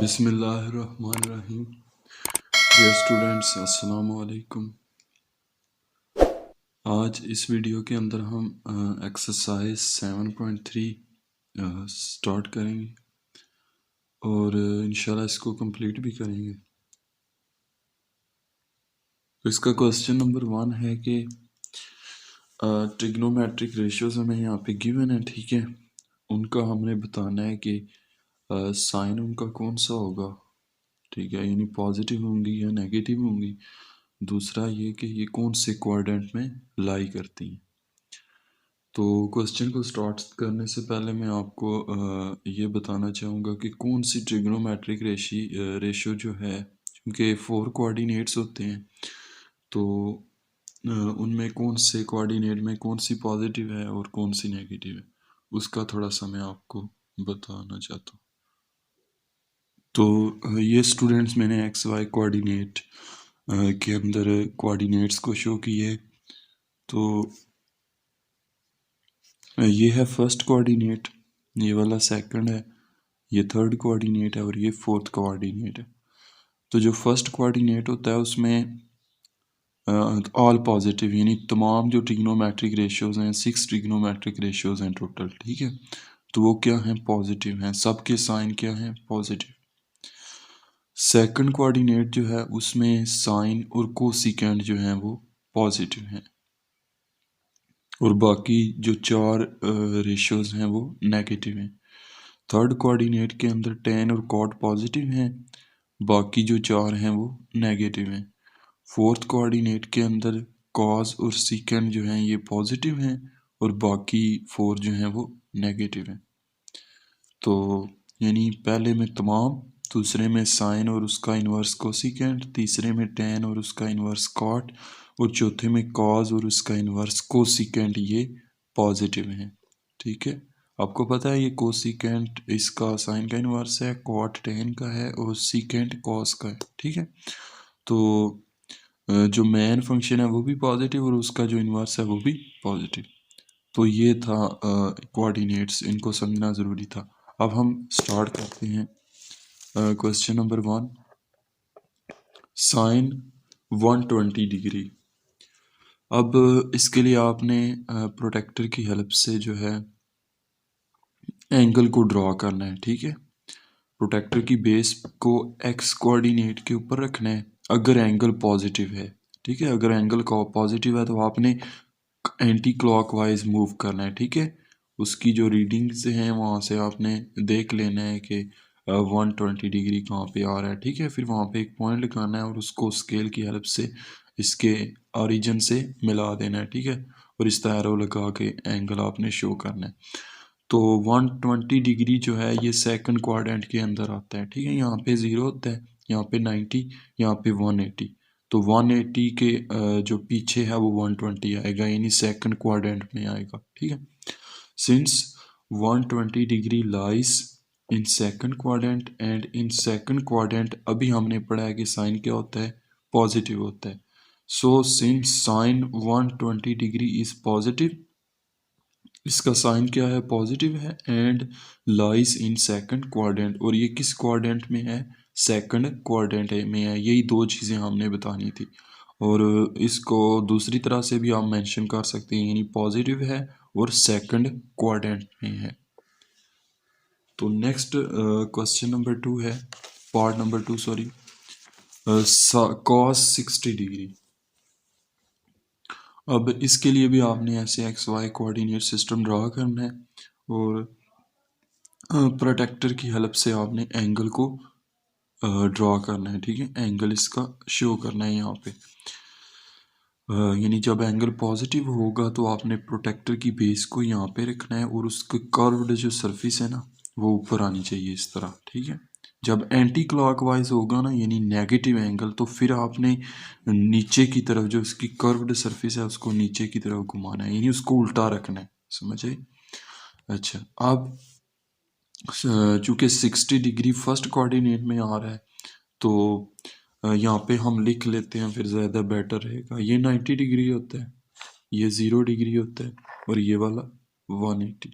बिस्मिल्लाहिर्रहमानिर्रहीम। Dear students, अस्सलाम वालेकुम। आज इस वीडियो के अंदर हम एक्सरसाइज 7.3 स्टार्ट करेंगे और इंशाल्लाह इसको कंप्लीट भी करेंगे। तो इसका क्वेश्चन नंबर 1 है कि ट्रिग्नोमेट्रिक रेशियोज हमें यहाँ पे गिवन है, ठीक है। उनका हमने बताना है कि साइन उनका कौन सा होगा, ठीक है, यानी पॉजिटिव होंगी या नेगेटिव होंगी। दूसरा ये कि ये कौन से क्वाड्रेंट में लाई करती हैं। तो क्वेश्चन को स्टार्ट करने से पहले मैं आपको ये बताना चाहूँगा कि कौन सी ट्रिग्नोमेट्रिक रेशियो जो है, क्योंकि 4 कोऑर्डिनेट्स होते हैं, तो उनमें कौन से कोऑर्डिनेट में कौन सी पॉजिटिव है और कौन सी नेगेटिव है, उसका थोड़ा सा मैं आपको बताना चाहता हूँ। तो ये स्टूडेंट्स मैंने एक्स वाई कोऑर्डिनेट के अंदर कोऑर्डिनेट्स को शो किए। तो ये है फर्स्ट कोऑर्डिनेट, ये वाला सेकंड है, ये थर्ड कोऑर्डिनेट है और ये फोर्थ कोऑर्डिनेट है। तो जो फर्स्ट कोऑर्डिनेट होता है उसमें ऑल पॉजिटिव, यानी तमाम जो ट्रिग्नोमेट्रिक रेशियोज हैं, 6 ट्रिग्नोमेट्रिक रेशियोज हैं टोटल, ठीक है। तो वो क्या हैं, पॉजिटिव हैं, सबके साइन क्या हैं, पॉजिटिव। सेकंड कोऑर्डिनेट जो है उसमें साइन और कोसिकेंट जो हैं वो पॉजिटिव हैं और बाकी जो 4 रेशियोज हैं वो नेगेटिव हैं। थर्ड कोऑर्डिनेट के अंदर टेन और कॉट पॉजिटिव हैं, बाकी जो 4 हैं वो नेगेटिव हैं। फोर्थ कोऑर्डिनेट के अंदर कॉस और सीकेंड जो हैं ये पॉजिटिव हैं और बाकी 4 जो हैं वो नेगेटिव हैं। तो यानी पहले में तमाम, दूसरे में साइन और उसका इन्वर्स कोसिकेंट, तीसरे में टेन और उसका इन्वर्स कॉट और चौथे में कॉस और उसका इन्वर्स कोसिकेंट, ये पॉजिटिव हैं, ठीक है। आपको पता है ये कोसिकेंट इसका साइन का इन्वर्स है, कॉट टेन का है और सीकेंट कॉस का है, ठीक है। तो जो मेन फंक्शन है वो भी पॉजिटिव और उसका जो इन्वर्स है वो भी पॉजिटिव। तो ये था कोऑर्डिनेट्स, इनको समझना ज़रूरी था। अब हम स्टार्ट करते हैं क्वेश्चन नंबर 1, साइन 120 डिग्री। अब इसके लिए आपने प्रोटेक्टर की हेल्प से जो है एंगल को ड्रॉ करना है, ठीक है। प्रोटेक्टर की बेस को एक्स कोऑर्डिनेट के ऊपर रखना है अगर एंगल पॉजिटिव है, ठीक है। अगर एंगल पॉजिटिव है तो आपने एंटी क्लॉकवाइज मूव करना है, ठीक है। उसकी जो रीडिंग्स हैं वहाँ से आपने देख लेना है कि 120 डिग्री कहाँ पे आ रहा है, ठीक है। फिर वहाँ पे एक पॉइंट लगाना है और उसको स्केल की हेल्प से इसके ओरिजिन से मिला देना है, ठीक है। और इस तरह एरो लगा के एंगल आपने शो करना है। तो 120 डिग्री जो है ये सेकंड क्वाड्रेंट के अंदर आता है, ठीक है। यहाँ पे 0 होता है, यहाँ पे 90, यहाँ पे 180। तो 180 के जो पीछे है वो 120 आएगा, यानी सेकंड क्वाड्रेंट में आएगा, ठीक है। Since 120 degree lies in second quadrant and in second quadrant अभी हमने पढ़ा है कि साइन क्या होता है, पॉजिटिव होता है। So since sign 120 degree is positive, इसका साइन क्या है, पॉजिटिव है and lies in second quadrant, और ये किस क्वाड्रेंट में है, सेकंड क्वाड्रेंट में है। यही दो चीज़ें हमने बतानी थी और इसको दूसरी तरह से भी आप मेंशन कर सकते हैं, यानी पॉजिटिव है और सेकंड क्वाड्रेंट में है। तो नेक्स्ट क्वेश्चन नंबर 2 है, part number 2 sorry, cos 60 degree. अब इसके लिए भी आपने ऐसे X Y coordinate system draw करना है और प्रोटेक्टर की हेल्प से आपने एंगल को ड्रॉ करना है, ठीक है। एंगल इसका शो करना है यहाँ पे, यानी जब एंगल पॉजिटिव होगा तो आपने प्रोटेक्टर की बेस को यहाँ पे रखना है और उसके कर्व्ड जो सरफेस है ना वो ऊपर आनी चाहिए इस तरह, ठीक है। जब एंटी क्लॉकवाइज होगा ना, यानी नेगेटिव एंगल, तो फिर आपने नीचे की तरफ जो उसकी कर्व्ड सरफेस है उसको नीचे की तरफ घुमाना है, यानी उसको उल्टा रखना है, समझ आई। अच्छा, अब चूँकि 60 डिग्री फर्स्ट कोऑर्डिनेट में आ रहा है तो यहाँ पे हम लिख लेते हैं, फिर ज़्यादा बेटर रहेगा। ये 90 डिग्री होता है, ये 0 डिग्री होता है और ये वाला 180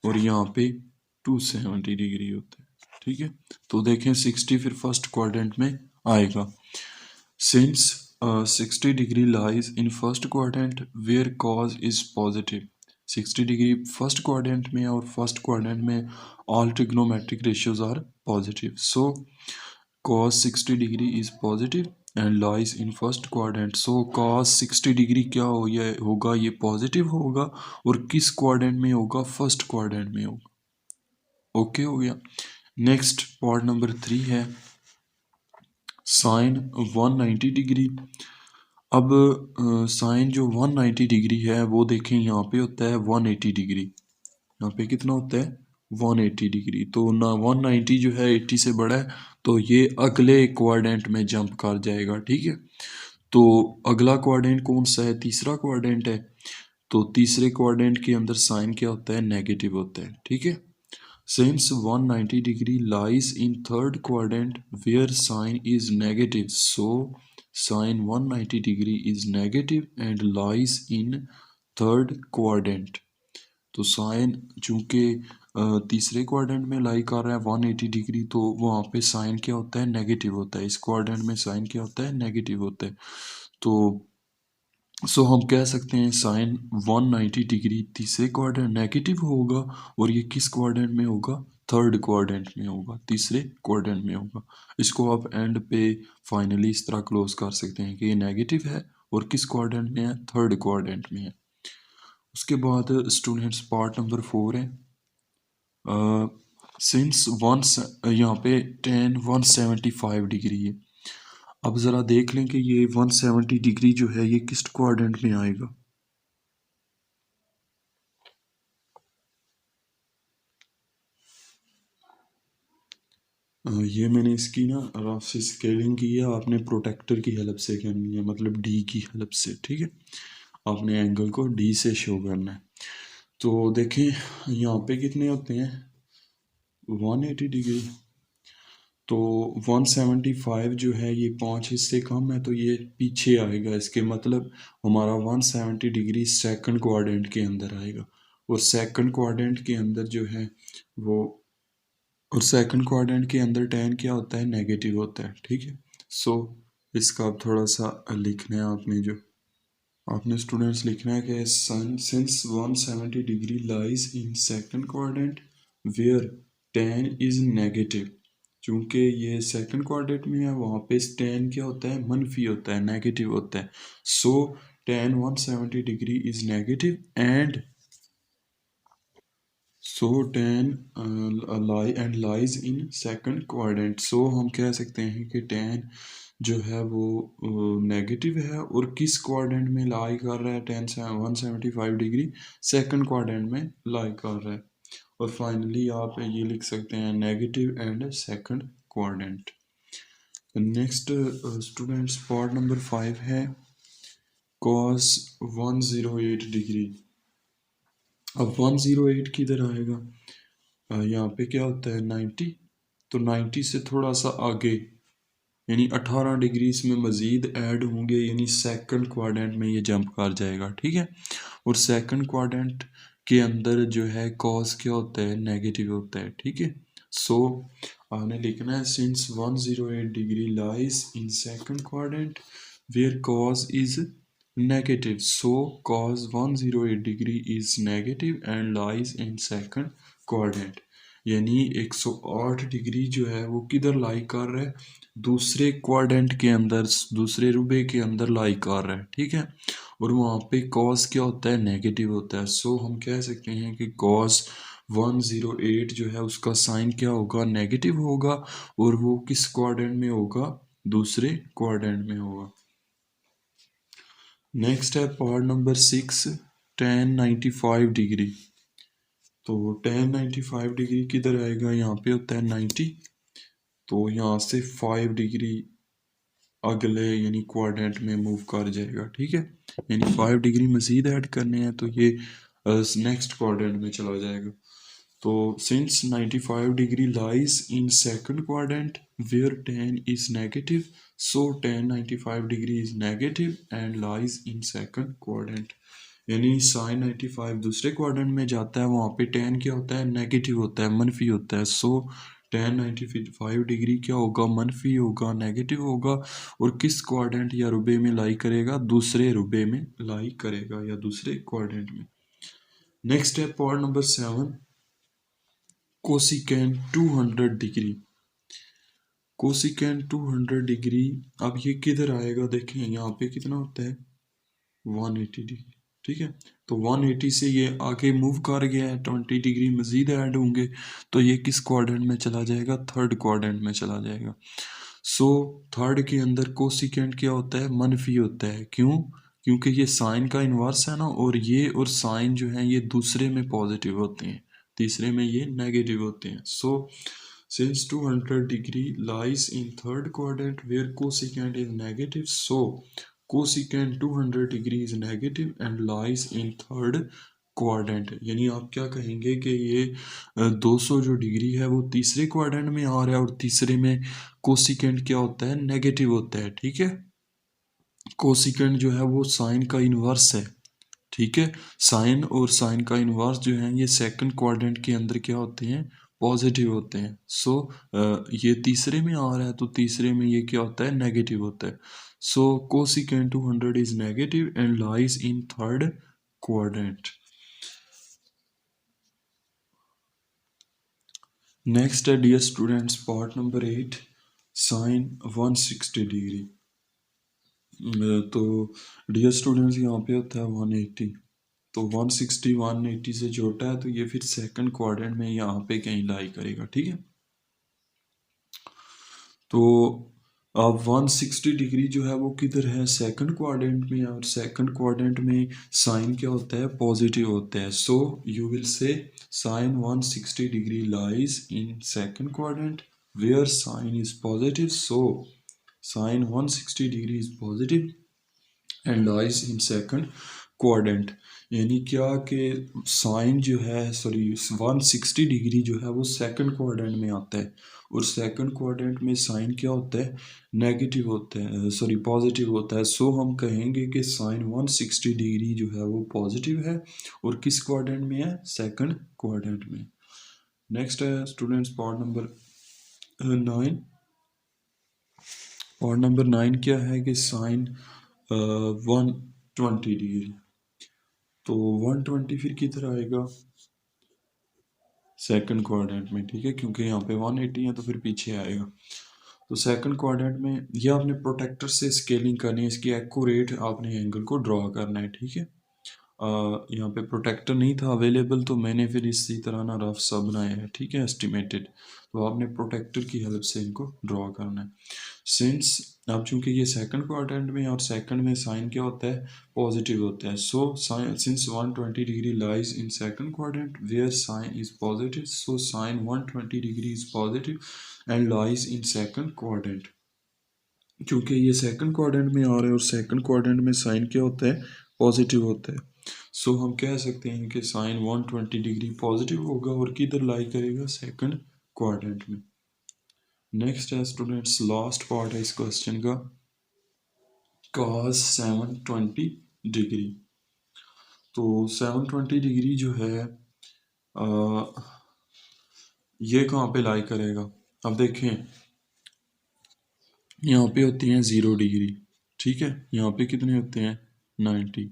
और यहाँ पे 270 डिग्री होता है, ठीक है। तो देखें 60 फिर फर्स्ट क्वाड्रेंट में आएगा। Since 60 degree lies in first quadrant where cos is positive. 60 degree first quadrant में और फर्स्ट क्वाड्रेंट में all trigonometric ratios are positive, so cos 60 degree is positive and lies in first quadrant. So cos 60 degree क्या हो ये होगा, ये positive होगा और किस क्वाड्रेंट में होगा, फर्स्ट क्वाड्रेंट में होगा। ओके हो गया। नेक्स्ट पार्ट नंबर 3 है साइन 190 डिग्री। अब साइन जो 190 डिग्री है वो देखें यहाँ पे होता है 180 डिग्री। यहाँ पे कितना होता है 180 डिग्री। तो ना 190 जो है 80 से बड़ा है तो ये अगले क्वाड्रेंट में जंप कर जाएगा, ठीक है। तो अगला क्वाड्रेंट कौन सा है, तीसरा क्वाड्रेंट है। तो तीसरे क्वाड्रेंट के अंदर साइन क्या होता है, नेगेटिव होता है, ठीक है। Since 190 degree lies in third quadrant where sine is negative, so sine 190 degree is negative and lies in third quadrant। तो साइन चूंकि तीसरे क्वाड्रेंट में लाई कर रहा है 180 डिग्री, तो वहाँ पे साइन क्या होता है, नेगेटिव होता है। इस क्वाड्रेंट में साइन क्या होता है, नेगेटिव होता है। तो सो हम कह सकते हैं साइन 190 डिग्री तीसरे क्वाड्रेंट नेगेटिव होगा और ये किस क्वाड्रेंट में होगा, थर्ड क्वाड्रेंट में होगा, तीसरे क्वाड्रेंट में होगा। इसको आप एंड पे फाइनली इस तरह क्लोज कर सकते हैं कि ये नेगेटिव है और किस क्वाड्रेंट में है, थर्ड क्वाड्रेंट में है। उसके बाद स्टूडेंट्स पार्ट नंबर 4 है सिंस वन यहाँ पे tan 175 डिग्री है। अब ज़रा देख लें कि ये 170 डिग्री जो है ये किस क्वाड्रेंट में आएगा। ये मैंने इसकी ना रफ से स्केलिंग की है, आपने प्रोटेक्टर की हेल्प से करनी है, मतलब डी की हेल्प से, ठीक है। आपने एंगल को डी से शो करना है। तो देखें यहाँ पे कितने होते हैं 180 डिग्री, तो 175 जो है ये 5 हिस्से कम है तो ये पीछे आएगा। इसके मतलब हमारा 170 डिग्री सेकंड क्वाड्रेंट के अंदर आएगा और सेकंड क्वाड्रेंट के अंदर जो है वो, और सेकंड क्वाड्रेंट के अंदर tan क्या होता है, नेगेटिव होता है, ठीक है। सो इसका अब थोड़ा सा लिखना है आपने, जो आपने स्टूडेंट्स लिखना है कि sun since 170 degree lies in second quadrant where tan is negative. चूंकि ये सेकंड क्वाड्रेंट में है वहाँ पे tan क्या होता है, मनफी होता है, नेगेटिव होता है। So tan 170 degree is negative and so tan lie and lies in second quadrant. So हम कह सकते हैं कि tan जो है वो नेगेटिव है और किस क्वाड्रेंट में लाई कर रहा है, tan 175 डिग्री सेकंड क्वाड्रेंट में लाई कर रहा है। और फाइनली आप ये लिख सकते हैं negative and second quadrant. Next students part number 5 है cos 108 डिग्री। अब 108 किधर आएगा, यहाँ पे क्या होता है 90, तो 90 से थोड़ा सा आगे यानी 18 डिग्री इसमें मज़ीद ऐड होंगे, यानी सेकंड क्वाड्रेंट में ये जंप कर जाएगा, ठीक है। और सेकंड क्वाड्रेंट के अंदर जो है कॉस क्या होता है, नेगेटिव होता है, ठीक है। सो आपने लिखना है since 108 degree lies in second quadrant where cos is negative, so cos 108 degree is negative and lies in second quadrant। यानी 108 डिग्री जो है वो किधर लाई कर रहा है, दूसरे क्वाड्रेंट के अंदर, दूसरे रुबे के अंदर लाई कर रहा है, ठीक है। और वहाँ पे cos क्या होता है, नेगेटिव होता है। सो हम कह सकते हैं कि cos 108 जो है उसका साइन क्या होगा, नेगेटिव होगा और वो किस क्वाड्रेंट में होगा, दूसरे क्वाड्रेंट में होगा। नेक्स्ट है पार्ट नंबर 6 tan 95 डिग्री। तो tan 95 डिग्री किधर आएगा, यहाँ पे होता है 90, तो यहाँ से 5 डिग्री अगले यानी क्वाड्रेंट में मूव कर जाएगा, ठीक है। यानी 5 डिग्री मज़ीद ऐड करने हैं तो ये नेक्स्ट क्वाड्रेंट में चला जाएगा। तो since 95 degree lies in second quadrant where tan is negative, so tan 95 degree is negative and lies in second quadrant. यानी sin 95 दूसरे क्वाड्रेंट में जाता है, वहाँ पे tan क्या होता है, नेगेटिव होता है, मनफी होता है। सो tan 95 डिग्री क्या होगा, मनफी होगा, नेगेटिव होगा, और किस क्वाड्रेंट या रुबे में लाई करेगा, दूसरे रुबे में लाई करेगा या दूसरे क्वाड्रेंट में। नेक्स्ट है point number 7, cosecant 200 degree. Cosecant 200 degree, अब ये किधर आएगा, देखें यहाँ पे कितना होता है 180 डिग्री, ठीक है। तो 180 से ये आगे मूव कर गया है, 20 डिग्री मजीद ऐड होंगे, तो ये किस क्वाड्रेंट में चला जाएगा, थर्ड क्वाड्रेंट में चला जाएगा। सो थर्ड के अंदर कोसिकेंट क्या होता है, मनफी होता है। क्यों, क्योंकि ये साइन का इन्वर्स है ना, और ये और साइन जो है ये दूसरे में पॉजिटिव होते हैं, तीसरे में ये नेगेटिव होते हैं। सो since 200 degree lies in third quadrant where cosecant is negative, so cosecant 200 degree is negative and lies in third quadrant. यानी आप क्या कहेंगे कि ये 200 जो डिग्री है वो तीसरे क्वाड्रेंट में आ रहा है, और तीसरे में कोसिकेंट क्या होता है, नेगेटिव होता है, ठीक है। कोसिकेंट जो है वो साइन का इन्वर्स है, ठीक है। साइन और साइन का इन्वर्स जो है ये सेकंड क्वाड्रेंट के अंदर क्या होते हैं, पॉजिटिव होते हैं। सो ये तीसरे में आ रहा है, तो तीसरे में ये क्या होता है, नेगेटिव होता है। So cosecant 200 is negative and lies in third quadrant. Next है dear students part number 8, sine 160 degree. तो डियर स्टूडेंट्स यहाँ पे होता है 180, तो 160 180 से छोटा है, तो ये फिर सेकंड क्वाड्रेंट में यहाँ पे कहीं लाई करेगा, ठीक है। तो अब 160 डिग्री जो है वो किधर है, सेकंड क्वाड्रेंट में, और सेकंड क्वाड्रेंट में साइन क्या होता है, पॉजिटिव होता है। So you will say sine 160 degree lies in second quadrant where sine is positive. So sine 160 degree is positive and lies in second quadrant. यानी क्या कि साइन जो है, सॉरी 160 डिग्री जो है वो सेकंड क्वाड्रेंट में आता है, और सेकंड क्वाड्रेंट में साइन क्या होता है, नेगेटिव होता है, सॉरी पॉजिटिव होता है। सो हम कहेंगे कि साइन 160 डिग्री जो है वो पॉजिटिव है, और किस क्वाड्रेंट में है, सेकंड क्वाड्रेंट में। नेक्स्ट है students part number 9। Part number 9 क्या है कि साइन 120 डिग्री, तो 120 फिर किधर आएगा, सेकंड क्वाड्रेंट में, ठीक है, क्योंकि यहाँ पे 180 है तो फिर पीछे आएगा। तो सेकंड क्वाड्रेंट में ये आपने प्रोटेक्टर से स्केलिंग करनी है, इसकी एक्यूरेट आपने एंगल को ड्रॉ करना है, ठीक है। यहाँ पे प्रोटेक्टर नहीं था अवेलेबल, तो मैंने फिर इसी तरह ना रफ सा बनाया है, ठीक है, एस्टिमेटेड। तो आपने प्रोटेक्टर की हेल्प से इनको ड्रॉ करना है। सिंस अब चूंकि ये सेकंड क्वाड्रेंट में, और सेकंड में साइन क्या होता है, पॉजिटिव होता है। So since 120 degree lies in second quadrant where sine is positive, so sine 120 degree is positive and lies in second quadrant. क्योंकि ये सेकंड क्वाड्रेंट में आ रहा है, और सेकंड क्वाड्रेंट में साइन क्या होता है, पॉजिटिव होता है। सो हम कह सकते हैं कि साइन 120 डिग्री पॉजिटिव होगा, और किधर लाई करेगा, सेकंड क्वाड्रेंट में। नेक्स्ट है स्टूडेंट्स लास्ट पार्ट है इस क्वेश्चन का, cos 720 डिग्री। तो 720 डिग्री जो है ये कहाँ पे लाई करेगा, अब देखें यहाँ पे होती हैं 0 डिग्री, ठीक है, यहाँ पे कितने होते हैं 90।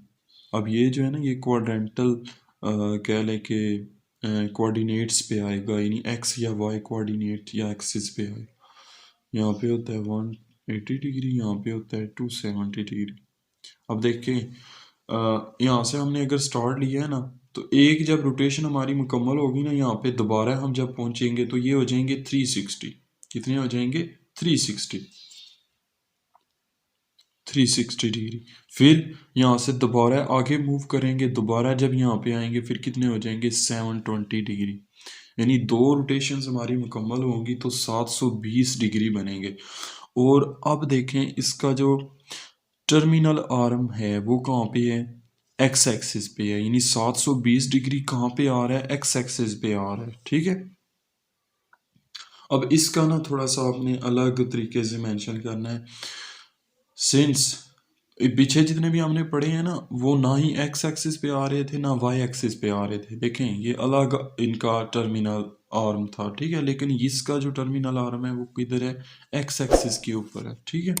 अब ये जो है ना, ये क्वाड्रेंटल कह लें कि कोऑर्डिनेट्स पे आएगा, यानी एक्स या वाई कोऑर्डिनेट या एक्सिस पे आएगा। यहाँ पे होता है 180 डिग्री, यहाँ पे होता है 270 डिग्री। अब देखें यहाँ से हमने अगर स्टार्ट लिया है ना, तो एक जब रोटेशन हमारी मुकम्मल होगी ना, यहाँ पे दोबारा हम जब पहुँचेंगे तो ये हो जाएंगे 360। कितने हो जाएंगे, 360 डिग्री। फिर यहाँ से दोबारा आगे मूव करेंगे, दोबारा जब यहाँ पे आएंगे फिर कितने हो जाएंगे, 720 डिग्री। यानी 2 रोटेशंस हमारी मुकम्मल होंगी तो 720 डिग्री बनेंगे। और अब देखें इसका जो टर्मिनल आर्म है वो कहाँ पे है, एक्स एक्सिस पे है, यानी 720 डिग्री कहाँ पे आ रहा है, एक्स एक्सिस पे आ रहा है, ठीक है। अब इसका ना थोड़ा सा आपने अलग तरीके से मेंशन करना है। सिंस पीछे जितने भी हमने पढ़े हैं ना, वो ना ही एक्स एक्सिस पे आ रहे थे ना वाई एक्सिस पे आ रहे थे। देखें ये अलग इनका टर्मिनल आर्म था, ठीक है, लेकिन इसका जो टर्मिनल आर्म है वो किधर है, एक्स एक्सिस के ऊपर है, ठीक है।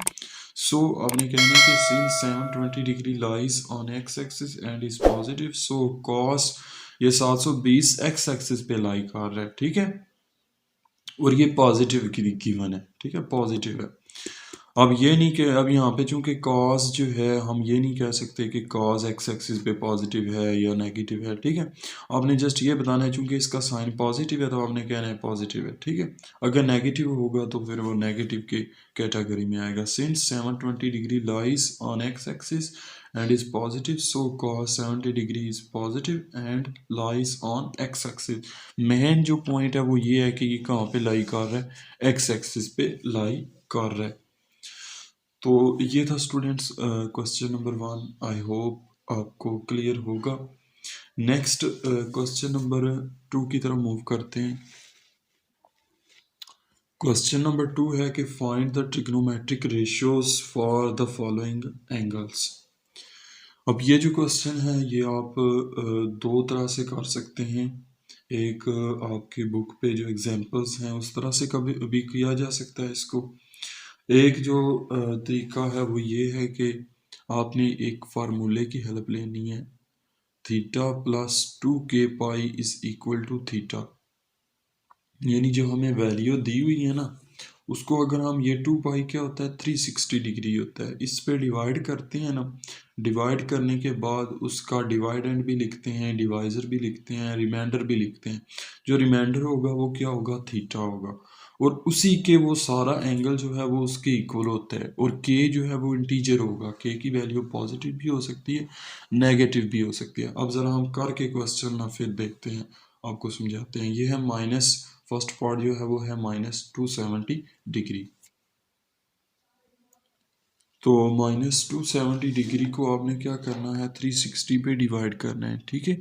सो आपने कहना है कि since 720 degree lies on x axis and is positive, so cos ये 720 एक्स एक्सिस पे लाई कर रहा है, ठीक है, और ये पॉजिटिव की गिवन है, ठीक है, पॉजिटिव है। अब ये नहीं कि अब यहाँ पे चूंकि कॉज जो है हम ये नहीं कह सकते कि कॉज एक्स एक्सिस पे पॉजिटिव है या नेगेटिव है, ठीक है। आपने जस्ट ये बताना है चूंकि इसका साइन पॉजिटिव है तो आपने कहना है पॉजिटिव है, ठीक है। अगर नेगेटिव होगा तो फिर वो नेगेटिव की कैटेगरी में आएगा। Since 720 degree lies on x axis and is positive, so cos 70 degree is positive and lies on x axis. Main जो पॉइंट है वो ये है कि ये कहाँ पे लाई कर रहा है, एक्स एक्सिस पे लाई कर रहा है। तो ये था students question number 1। I hope आपको क्लियर होगा। नेक्स्ट क्वेश्चन नंबर 2 की तरफ मूव करते हैं। क्वेश्चन नंबर 2 है कि find the trigonometric ratios for the following angles. अब ये जो क्वेश्चन है ये आप दो तरह से कर सकते हैं। एक आपकी बुक पे जो एग्जांपल्स हैं उस तरह से कभी भी किया जा सकता है इसको। एक जो तरीका है वो ये है कि आपने एक फार्मूले की हेल्प लेनी है, theta plus 2k pi is equal to theta. यानी जो हमें वैल्यू दी हुई है ना उसको अगर हम ये 2 पाई क्या होता है 360 डिग्री होता है, इस पे डिवाइड करते हैं ना, डिवाइड करने के बाद उसका डिवाइडेंड भी लिखते हैं, डिवाइज़र भी लिखते हैं, रिमाइंडर भी लिखते हैं। जो रिमाइंडर होगा वो क्या होगा, थीटा होगा, और उसी के वो सारा एंगल जो है वो उसके इक्वल होता है। और के जो है वो इंटीजर होगा, के की वैल्यू पॉजिटिव भी हो सकती है नेगेटिव भी हो सकती है। अब ज़रा हम करके क्वेश्चन ना फिर देखते हैं, आपको समझाते हैं। ये है माइनस, फर्स्ट पार्ट जो है वो है -270 डिग्री। तो -270 डिग्री को आपने क्या करना है 360 पे डिवाइड करना है, ठीक है।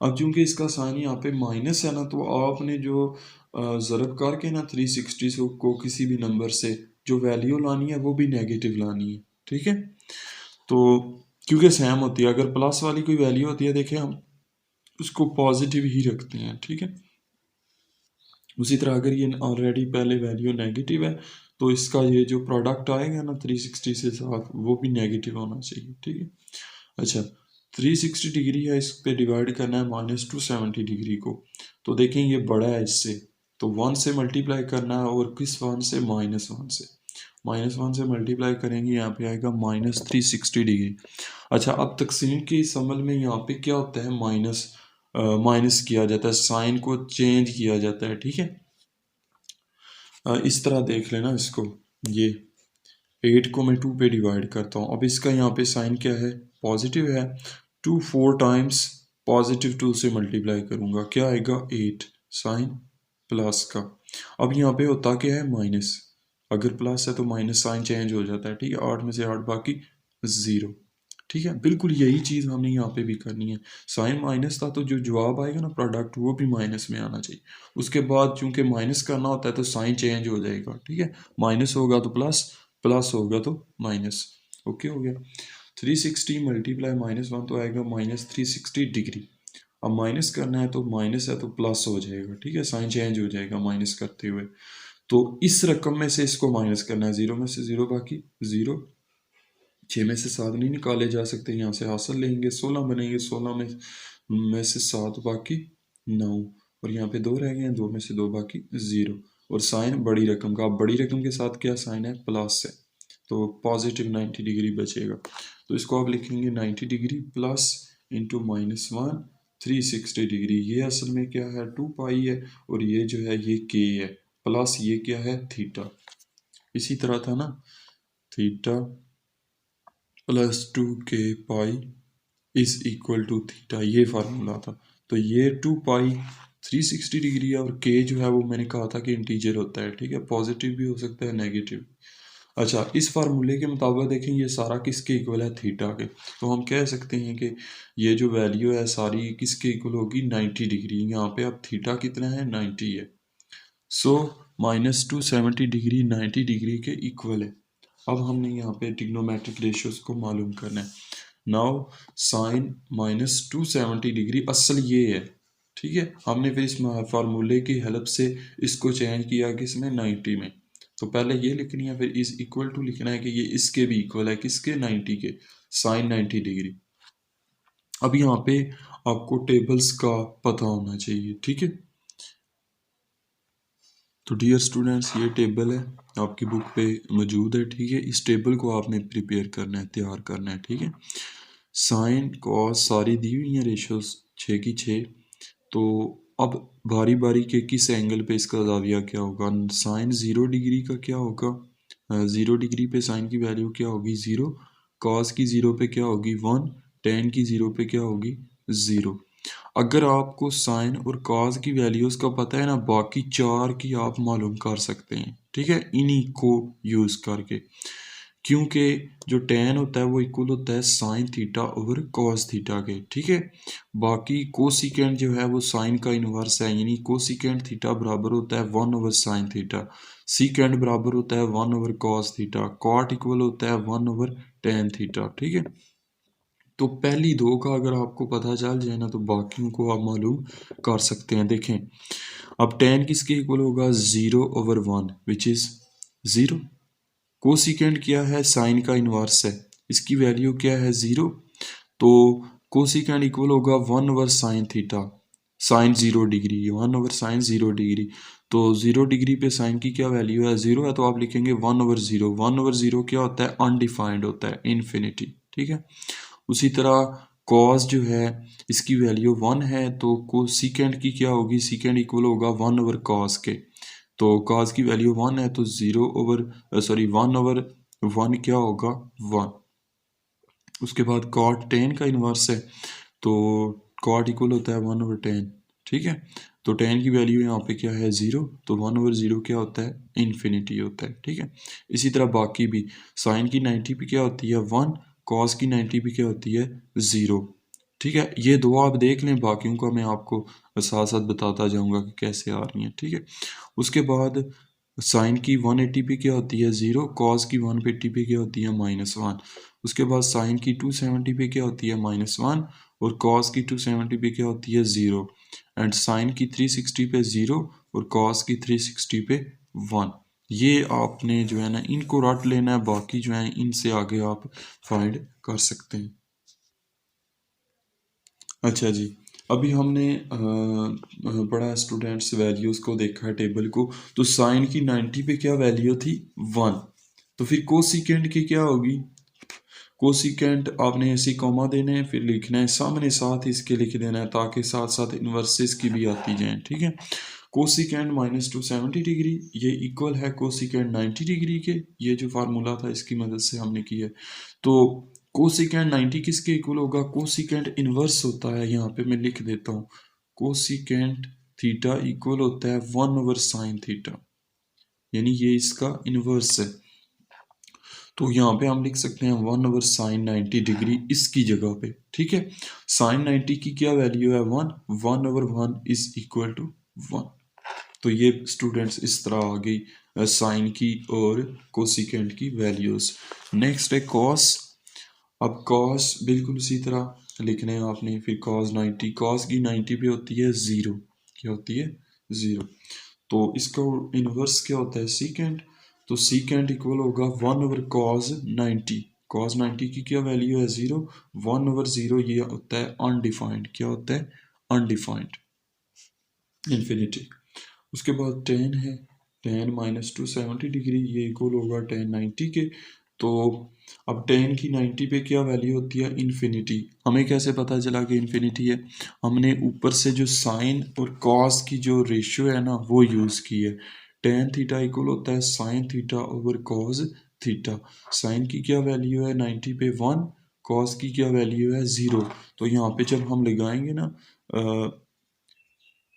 अब चूंकि इसका साइन यहाँ पे माइनस है ना तो आपने जो ज़रब करके ना 360 को किसी भी नंबर से जो वैल्यू लानी है वो भी नेगेटिव लानी है, ठीक है। तो क्योंकि सेम होती है, अगर प्लस वाली कोई वैल्यू होती है देखें हम उसको पॉजिटिव ही रखते हैं, ठीक है। उसी तरह अगर ये ऑलरेडी पहले वैल्यू नेगेटिव है तो इसका ये जो प्रोडक्ट आएगा ना 360 से साथ वो भी नेगेटिव होना चाहिए, ठीक है। अच्छा 360 डिग्री है, इस पे डिवाइड करना है -270 डिग्री को, तो देखें ये बड़ा है इससे, तो 1 से मल्टीप्लाई करना है, और किस 1 से, -1 से, -1 से मल्टीप्लाई करेंगे यहाँ पे आएगा -360 डिग्री। अच्छा अब तकसीम की इस अमल में यहाँ पे क्या होता है, माइनस किया जाता है, साइन को चेंज किया जाता है, ठीक है। इस तरह देख लेना इसको, ये 8 को मैं 2 पे डिवाइड करता हूँ। अब इसका यहाँ पे साइन क्या है, पॉजिटिव है, 2 4 टाइम्स पॉजिटिव 2 से मल्टीप्लाई करूँगा, क्या आएगा 8 साइन प्लस का। अब यहाँ पे होता क्या है माइनस, अगर प्लस है तो माइनस साइन चेंज हो जाता है, ठीक है, 8 में से 8 बाकी 0, ठीक है। बिल्कुल यही चीज़ हमने यहाँ पे भी करनी है, साइन माइनस था तो जो जवाब आएगा ना प्रोडक्ट वो भी माइनस में आना चाहिए। उसके बाद चूंकि माइनस करना होता है तो साइन चेंज हो जाएगा, ठीक है, माइनस होगा तो प्लस, प्लस होगा तो माइनस, ओके हो गया। 360 मल्टीप्लाई -1 तो आएगा -360 डिग्री। अब माइनस करना है तो माइनस है तो प्लस हो जाएगा, ठीक है, साइन चेंज हो जाएगा माइनस करते हुए। तो इस रकम में से इसको माइनस करना है, 0 में से 0 बाकी 0, 6 में से 7 नहीं निकाले जा सकते, यहाँ से हासिल लेंगे 16 बनेंगे, 16 में से 7 बाकी 9, और यहाँ पे 2 रह गए हैं, 2 में से 2 बाकी 0, और साइन बड़ी रकम का, अब बड़ी रकम के साथ क्या साइन है, प्लस है, तो पॉजिटिव 90 डिग्री बचेगा। तो इसको आप लिखेंगे 90 डिग्री प्लस इंटू -1 360 डिग्री। ये असल में क्या है 2 पाई है, और ये जो है ये के है, प्लस ये क्या है थीटा। इसी तरह था ना, theta plus 2k pi is equal to theta, ये फार्मूला था। तो ये 2 पाई 360 डिग्री है, और k जो है वो मैंने कहा था कि इंटीजर होता है, ठीक है, पॉजिटिव भी हो सकता है नेगेटिव। अच्छा इस फार्मूले के मुताबिक देखें ये सारा किसके इक्वल है, थीटा के, तो हम कह सकते हैं कि ये जो वैल्यू है सारी किसके इक्वल होगी 90 डिग्री। यहाँ पे अब थीटा कितना है 90 है, सो -270 डिग्री 90 डिग्री के इक्वल है। अब हमने यहाँ पे ट्रिग्नोमेट्रिक रेशियोज को मालूम करना है। नाउ साइन -270 डिग्री असल ये है, ठीक है। हमने फिर इस फार्मूले की हेल्प से इसको चेंज किया कि इसमें 90 में, तो पहले ये लिखनी है, फिर इज इक्वल टू लिखना है कि ये इसके भी इक्वल है, किसके, 90 के, साइन 90 डिग्री। अब यहाँ पे आपको टेबल्स का पता होना चाहिए, ठीक है। तो डियर स्टूडेंट्स, ये टेबल है आपकी बुक पे मौजूद है, ठीक है। इस टेबल को आपने प्रिपेयर करना है, तैयार करना है, ठीक है। साइन कॉस सारी दी हुई हैं रेशियोज 6 की 6। तो अब बारी बारी के किस एंगल पे इसका ज़ाविया क्या होगा। साइन 0 डिग्री का क्या होगा, 0 डिग्री पे साइन की वैल्यू क्या होगी, 0। कॉस की 0 पे क्या होगी, 1। टेन की 0 पे क्या होगी, 0। अगर आपको साइन और कॉस की वैल्यूज़ का पता है ना, बाकी चार की आप मालूम कर सकते हैं, ठीक है, इन्हीं को यूज़ करके। क्योंकि जो टेन होता है वो इक्वल होता है sine theta over cos theta के, ठीक है। बाकी कोसिकेंट जो है वो साइन का इन्वर्स है, यानी कोसिकेंट थीटा बराबर होता है 1 ओवर साइन थीटा। सीकेंट बराबर होता है 1 over cos theta. Cot equal होता है 1 ओवर टेन थीटा, ठीक है। तो पहली दो का अगर आपको पता चल जाए ना, तो बाकियों को आप मालूम कर सकते हैं। देखें, अब टेन किसके इक्वल होगा, 0 ओवर 1 विच इज़ 0। कोसिकेंट क्या है, साइन का इन्वर्स है, इसकी वैल्यू क्या है, 0। तो कोसिकेंट इक्वल होगा 1 over sine theta, sine 0 degree, 1 over sine 0 degree. तो 0 डिग्री पे साइन की क्या वैल्यू है, 0 है, तो आप लिखेंगे 1 ओवर 0। 1 ओवर 0 क्या होता है, अनडिफाइंड होता है, इन्फिनिटी, ठीक है। उसी तरह कॉस जो है इसकी वैल्यू 1 है, तो कोसिकेंट की क्या होगी, सीकेंड इक्वल होगा 1 ओवर कॉस के। तो कॉस की वैल्यू 1 है, तो 0 ओवर सॉरी 1 ओवर 1 क्या होगा, 1। उसके बाद कॉट टेन का इन्वर्स है, तो कॉट इक्वल होता है 1 ओवर टेन, ठीक है। तो टेन की वैल्यू यहाँ पे क्या है, 0। तो 1 ओवर 0 क्या होता है, इन्फिनिटी होता है, ठीक है। इसी तरह बाकी भी साइन की 90 पे क्या होती है, 1। कॉस की 90 पे क्या होती है, 0, ठीक है। ये दो आप देख लें, बाकियों का मैं आपको साथ साथ बताता जाऊंगा कि कैसे आ रही हैं, ठीक है। उसके बाद साइन की 180 पे क्या होती है, 0। कॉस की 180 पे क्या होती है, -1। उसके बाद साइन की 270 पे क्या होती है, -1। और कॉस की 270 पे क्या होती है, 0। एंड साइन की 360 पे 0 और कॉस की 360 पे 1। ये आपने जो है ना इनको रट लेना है, बाकी जो है इनसे आगे आप फाइंड कर सकते हैं। अच्छा जी, अभी हमने पढ़ा स्टूडेंट्स वैल्यूज़ को, देखा है टेबल को। तो साइन की 90 पे क्या वैल्यू थी, 1। तो फिर कोसिकेंट की क्या होगी, कोसिकेंट आपने ऐसी कॉमा देने हैं, फिर लिखना है सामने साथ ही इसके लिख देना है, ताकि साथ साथ इन्वर्सेस की भी आती जाए, ठीक है। कोसिकेंट -270 डिग्री ये इक्वल है कोसिकेंट 90 डिग्री के। ये जो फार्मूला था इसकी मदद से हमने किया है। तो कोसिकेंट 90 किसके इक्वल होगा, कोसिकेंट इन्वर्स होता है, यहाँ पे मैं लिख देता हूँ, कोसिकेंट थीटा इक्वल होता है 1 ओवर साइन थीटा, यानी ये इसका इन्वर्स है। तो यहाँ पे हम लिख सकते हैं 1 ओवर साइन 90 डिग्री इसकी जगह पे, ठीक है। साइन 90 की क्या वैल्यू है, 1। 1 ओवर 1 इज इक्वल टू 1। तो ये स्टूडेंट्स इस तरह आ गई साइन की और कोसिकेंट की वैल्यूज। नेक्स्ट है कॉस। अब कॉस बिल्कुल उसी तरह लिखने हैं आपने, फिर कॉस 90, कॉस की 90 पे होती है 0, क्या होती है, 0। तो इसका इन्वर्स क्या होता है, सीकेंट। तो सीकेंट इक्वल होगा 1 ओवर कॉस 90। कॉस 90 की क्या वैल्यू है, 0। 1 ओवर 0 ये होता है अनडिफाइंड, क्या होता है, अनडिफाइंड, इन्फिनिटी। उसके बाद टेन है, टेन -270 डिग्री ये इक्वल होगा टेन 90 के। तो अब टेन की 90 पे क्या वैल्यू होती है, इन्फिनिटी। हमें कैसे पता चला कि इन्फिनिटी है, हमने ऊपर से जो साइन और कॉस की जो रेशियो है ना वो यूज़ की है। टेन थीटा इक्वल होता है sine theta over cos theta. Sine की क्या वैल्यू है 90 पे 1, कॉस की क्या वैल्यू है 0। तो यहाँ पे जब हम लगाएंगे ना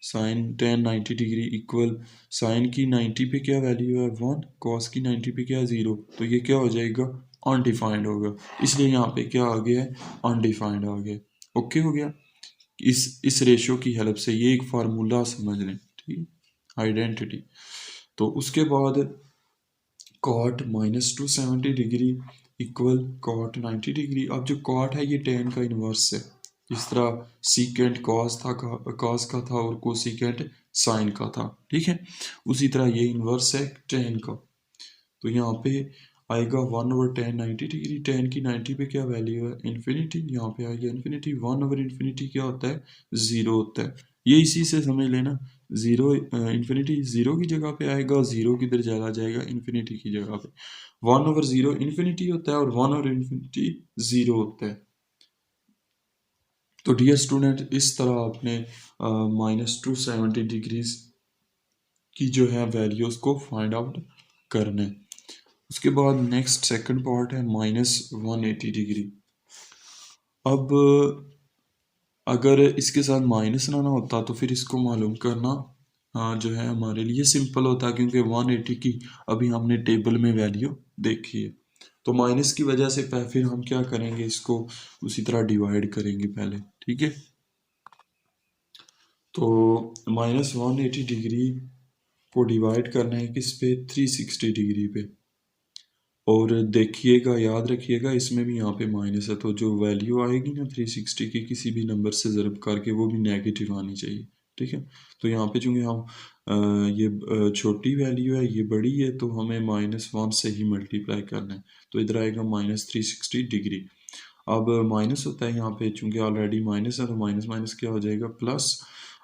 sine ten 90 degree equal sine की 90 पे क्या वैल्यू है 1, कॉस की 90 पे क्या 0, तो ये क्या हो जाएगा, अनडिफाइंड होगा। इसलिए यहाँ पे क्या आ गया है, अनडिफाइंड आ गया। ओके हो गया। इस रेशियो की हेल्प से ये एक फार्मूला समझ लें, ठीक है, आइडेंटिटी। तो उसके बाद कॉट -270 इक्वल कॉट 90। अब जो कॉट है ये टेन का इन्वर्स है, जिस तरह सीकेंट कॉस का था और कोसीकेंट साइन का था, ठीक है। उसी तरह ये इन्वर्स है टेन का। तो यहाँ पे आएगा 1/10 90 डिग्री। टेन की 90 पे क्या वैल्यू है, इन्फिनिटी। यहाँ पे आएगा इन्फिनिटी। 1/इन्फिनिटी क्या होता है, ज़ीरो होता है। ये इसी से समझ लेना, ज़ीरो इन्फिनिटी ज़ीरो की जगह पे आएगा, ज़ीरो किधर चला जाएगा, इन्फिनिटी की जगह पे। 1/0 इन्फिनिटी होता है और 1/इन्फिनिटी ज़ीरो होता है। तो डियर स्टूडेंट, इस तरह आपने -270 की जो है वैल्यूज़ को फाइंड आउट करना है। उसके बाद नेक्स्ट सेकंड पार्ट है -180 डिग्री। अब अगर इसके साथ माइनस ना होता तो फिर इसको मालूम करना जो है हमारे लिए सिंपल होता, क्योंकि 180 की अभी हमने टेबल में वैल्यू देखी है। तो माइनस की वजह से फिर हम क्या करेंगे, इसको उसी तरह डिवाइड करेंगे पहले, ठीक है। तो -180 डिग्री को डिवाइड करना है किस पे, 360 डिग्री पे। और देखिएगा, याद रखिएगा, इसमें भी यहाँ पे माइनस है, तो जो वैल्यू आएगी ना 360 की, किसी भी नंबर से ज़रब करके, वो भी नेगेटिव आनी चाहिए, ठीक है। तो यहाँ पे चूँकि हम ये छोटी वैल्यू है, ये बड़ी है, तो हमें -1 से ही मल्टीप्लाई करना है। तो इधर आएगा -360 डिग्री। अब माइनस होता है यहाँ पे, चूँकि ऑलरेडी माइनस है, तो माइनस माइनस क्या हो जाएगा, प्लस।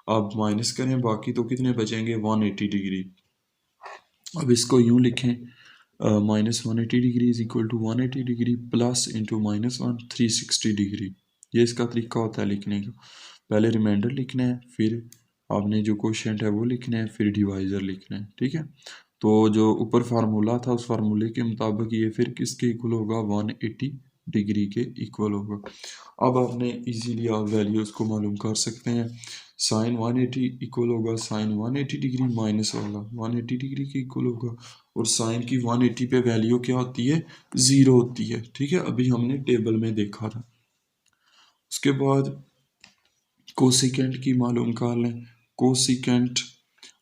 अब माइनस करें बाकी, तो कितने बचेंगे, 180 डिग्री। अब इसको यूँ लिखें, -180 degree is equal to 180 degree plus into -1 360 degree. ये इसका तरीका होता है लिखने का। पहले रिमाइंडर लिखना है, फिर आपने जो क्वोशिएंट है वो लिखना है, फिर डिवाइज़र लिखना है, ठीक है। तो जो ऊपर फार्मूला था, उस फार्मूले के मुताबिक ये फिर किसके इक्वल होगा, 180 डिग्री के इक्वल होगा। अब आपने इजीली आप वैल्यूज़ को मालूम कर सकते हैं। साइन 180 इक्वल होगा साइन 180 डिग्री माइनस वाला 180 डिग्री के इक्वल होगा। और साइन की 180 पे वैल्यू क्या होती है, ज़ीरो होती है, ठीक है। अभी हमने टेबल में देखा था। उसके बाद कोसिकेंट की मालूम कर लें। कोसिकेंट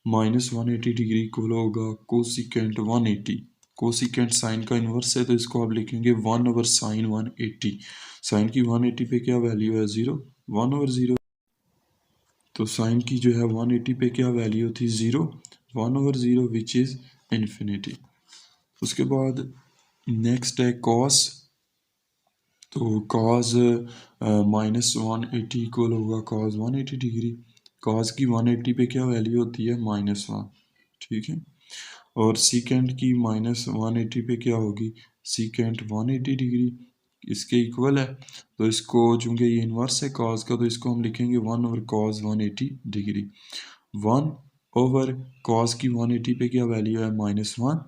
-180 डिग्री इक्वल होगा कोसिकेंट 180। कोसिकेंट साइन का इन्वर्स है, तो इसको आप लिखेंगे 1/साइन 180। साइन की 180 पे क्या वैल्यू है, ज़ीरो। 1/0, तो साइन की जो है 180 पे क्या वैल्यू थी, ज़ीरो। 1/0 which is infinity. उसके बाद नेक्स्ट है कॉस। तो कॉस -180 इक्वल होगा कॉस 180 डिग्री। कॉस की 180 पे क्या वैल्यू होती है, -1, ठीक है। और सीकेंट की -180 पे क्या होगी, सीकेंट 180 डिग्री इसके इक्वल है। तो इसको चूँकि ये इन्वर्स है कॉस का, तो इसको हम लिखेंगे 1/cos 180 डिग्री। 1/cos की 180 पे क्या वैल्यू है, -1।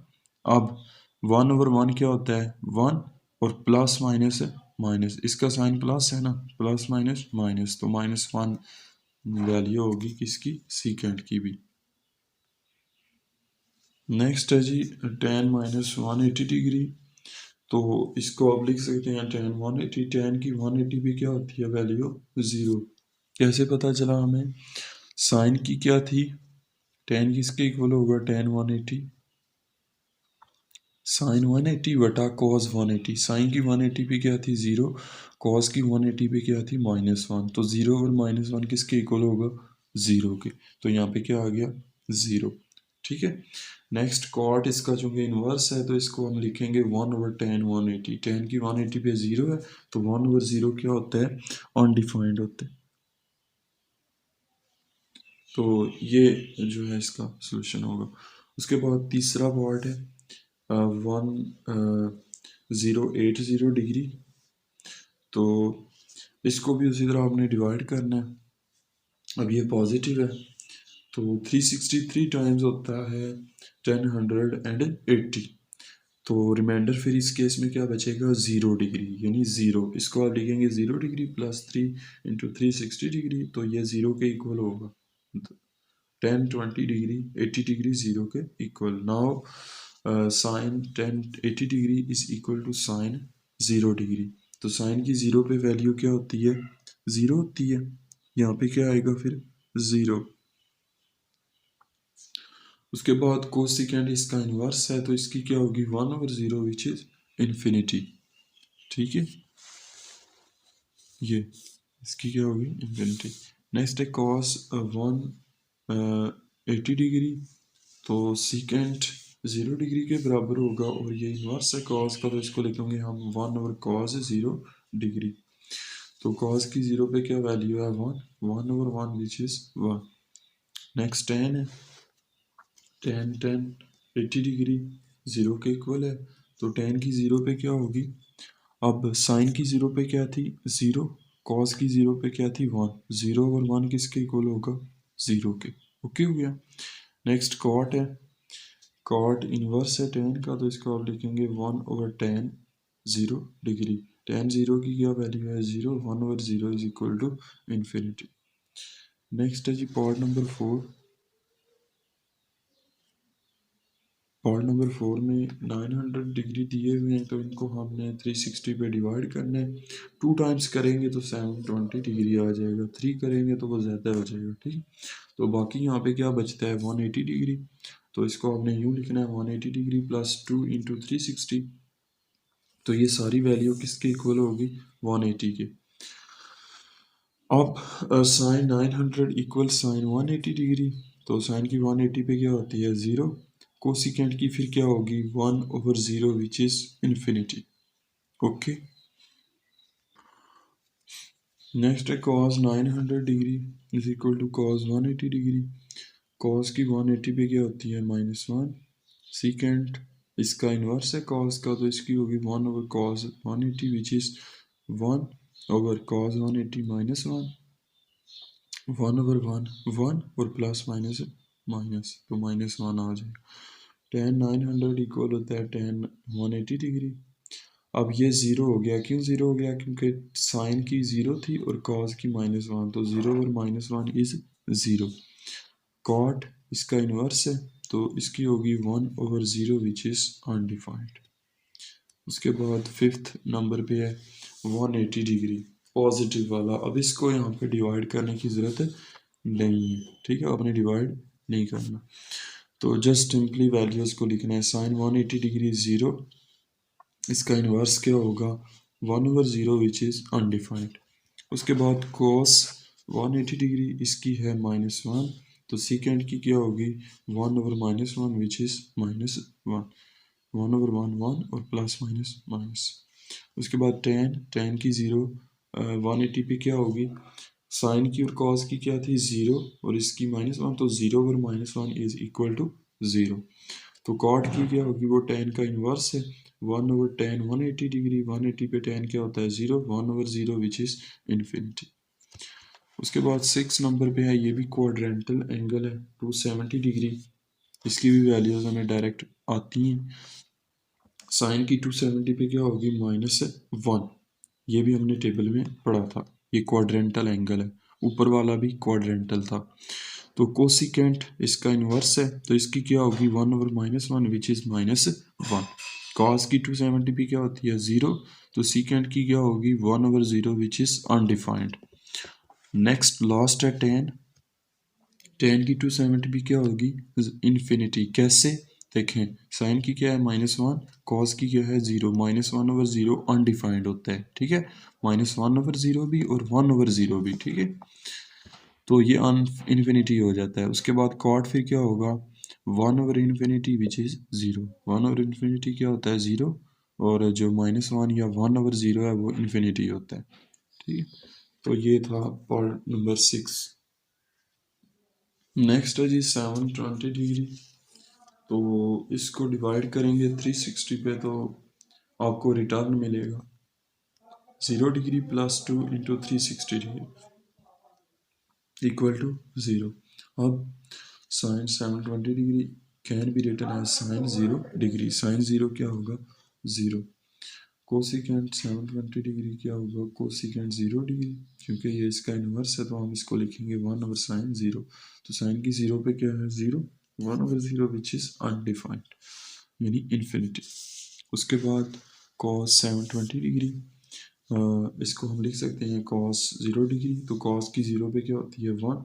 अब 1/1 क्या होता है, 1, और प्लस माइनस है माइनस, इसका साइन प्लस है ना, प्लस माइनस माइनस, तो -1 वैल्यू होगी किसकी, सीकेंट की भी। नेक्स्ट है जी tan -180 डिग्री। तो इसको आप लिख सकते हैं tan 180। tan की 180 भी क्या होती है वैल्यू, ज़ीरो। कैसे पता चला हमें, साइन की क्या थी, tan किसके इक्वल होगा, tan 180 साइन 180 बटा cos 180। साइन की 180 पे क्या थी, ज़ीरो। cos की 180 पे क्या थी, -1। तो ज़ीरो और -1 किसके इक्वल होगा, ज़ीरो के। तो यहाँ पे क्या आ गया, ज़ीरो, ठीक है। नेक्स्ट कॉट इसका चूंकि इन्वर्स है, तो इसको हम लिखेंगे 1/tan 180। tan की 180 पे ज़ीरो है, तो 1/0 क्या होता है, अनडिफाइंड होता है। तो ये जो है इसका सोल्यूशन होगा। उसके बाद तीसरा पार्ट है 1080 डिग्री। तो इसको भी उसी तरह आपने डिवाइड करना है। अब ये पॉजिटिव है, तो 363 टाइम्स होता है 1080। तो रिमाइंडर फिर इस केस में क्या बचेगा, 0 डिग्री, यानी ज़ीरो। इसको आप लिखेंगे 0 डिग्री प्लस 3 इंटू 360 डिग्री, तो ये ज़ीरो के इक्वल होगा। 1020 डिग्री 80 डिग्री ज़ीरो के equal. Now sine 1080 degree is equal to sine 0 degree. तो साइन की 0 पे वैल्यू क्या होती है, ज़ीरो होती है। यहाँ पे क्या आएगा फिर, ज़ीरो। उसके बाद कोसिकेंट इसका इन्वर्स है तो इसकी क्या होगी 1/0 विच इज इन्फिनिटी। ठीक है, ये इसकी क्या होगी इन्फिनिटी। नेक्स्ट है कॉस 180 डिग्री, तो सीकेंट 0 डिग्री के बराबर होगा और ये इन्वर्स है कॉस का, तो इसको लिखेंगे हम 1/cos 0 डिग्री। तो कॉस की 0 पे क्या वैल्यू है 1/1 विच इज 1। नेक्स्ट टेन है, टेन 80 डिग्री 0 के इक्वल है, तो टेन की 0 पे क्या होगी, अब साइन की 0 पे क्या थी 0, कॉस की 0 पे क्या थी 1, 0/1 किसके इक्वल होगा 0 के। ओके हो गया। नेक्स्ट कॉट है, कॉट इनवर्स है टेन का, तो इसको आप लिखेंगे 1/tan 0 डिग्री। tan 0 की क्या वैल्यू है 0, 1/0 is equal to infinity. Next है जी पार्ट नंबर 4। पार्ट नंबर 4 में 900 डिग्री दिए हुए हैं, तो इनको हमने 360 पे डिवाइड करना है। 2 टाइम्स करेंगे तो 720 डिग्री आ जाएगा, 3 करेंगे तो वो ज़्यादा हो जाएगा। ठीक, तो बाकी यहाँ पे क्या बचता है 180 डिग्री, तो इसको हमने यूँ लिखना है 180 डिग्री प्लस 2 इंटू 360, तो ये सारी वैल्यू किसके इक्वल होगी 180 के। अब साइन 900 इक्वल साइन 180 डिग्री, तो साइन की 180 पे क्या होती है 0, कोसिकेंट की फिर क्या होगी 1/0 which is infinity. Okay, next है cos 900 degree is equal to cos 180 degree. Cos की 180 पे क्या होती है -1, सीकेंट इसका इन्वर्स है कॉस का, तो इसकी होगी 1/cos 180 विच इज 1/cos 180 -1, 1/1 1 और प्लस माइनस माइनस, तो -1 आ जाएगा। tan 900 इक्वल होता है tan 180 डिग्री। अब ये 0 हो गया, क्यों 0 हो गया, क्योंकि साइन की 0 थी और कॉस की -1, तो 0 और -1 इज 0। कॉट इसका इन्वर्स है, तो इसकी होगी 1/0 विच इज अनडिफाइंड। उसके बाद 5th नंबर पे है 180 डिग्री पॉजिटिव वाला। अब इसको यहाँ पे डिवाइड करने की ज़रूरत नहीं है, ठीक है, आपने डिवाइड नहीं करना, तो जस्ट सिंपली वैल्यूज़ को लिखना है। साइन 180 डिग्री 0, इसका इन्वर्स क्या होगा 1/0 विच इज़ अनडिफाइंड। उसके बाद कोस 180 डिग्री इसकी है -1, तो सीकेंड की क्या होगी 1/-1 विच इज़ -1, 1/1 1 और प्लस माइनस माइनस। उसके बाद टेन की 0 180 पे क्या होगी, साइन की और कॉस की क्या थी 0 और इसकी -1, तो 0/-1 इज इक्वल टू 0। तो कॉट की क्या होगी, वो टेन का इन्वर्स है 1/tan 180 डिग्री, 180 पे टेन क्या होता है 0, 1/0 विच इज इन्फिनिटी। उसके बाद 6 नंबर पे है, ये भी क्वाड्रेंटल एंगल है 270 डिग्री, इसकी भी वैल्यूज हमें डायरेक्ट आती हैं। साइन की 270 पे क्या होगी -1, ये भी हमने टेबल में पढ़ा था। ये क्वाड्रेंटल एंगल है, ऊपर वाला भी क्वाड्रेंटल था। तो कोसिकेंट इसका इन्वर्स है, तो इसकी क्या होगी 1/-1 विच इज -1। कॉस की 270 पे क्या होती है 0, तो सीकेंट की क्या होगी 1/0 which is undefined. Next last है टेन की 270 भी क्या होगी इन्फिनिटी। कैसे देखें, साइन की क्या है -1, कॉस की क्या है 0, -1/0 अनडिफाइंड होता है, ठीक है, -1/0 भी और 1/0 भी, ठीक है, तो ये इन्फिनिटी हो जाता है। उसके बाद कॉट फिर क्या होगा 1/∞ विच इज़ 0, 1/∞ क्या होता है 0, और जो -1 या 1/0 है वो इन्फिनिटी होता है, ठीक है। तो ये था पार्ट नंबर 6। नेक्स्ट है जी 720 डिग्री, तो इसको डिवाइड करेंगे 360 पे, तो आपको रिटर्न मिलेगा 0 degree plus 2 into 360 degree equal to 0। अब sine 720 degree can be written as sine 0 degree, sine 0 क्या होगा 0। कोसिकेंट 720 डिग्री क्या होगा कोसिकेंट 0 डिग्री, क्योंकि ये इसका इन्वर्स है तो हम इसको लिखेंगे 1/sin 0, तो साइन की 0 पे क्या है 0, 1/0 विच इज अनडिफाइंड यानी इन्फिनिटी। उसके बाद कॉस 720 डिग्री, इसको हम लिख सकते हैं कॉस 0 डिग्री, तो कॉस की 0 पे क्या होती है 1,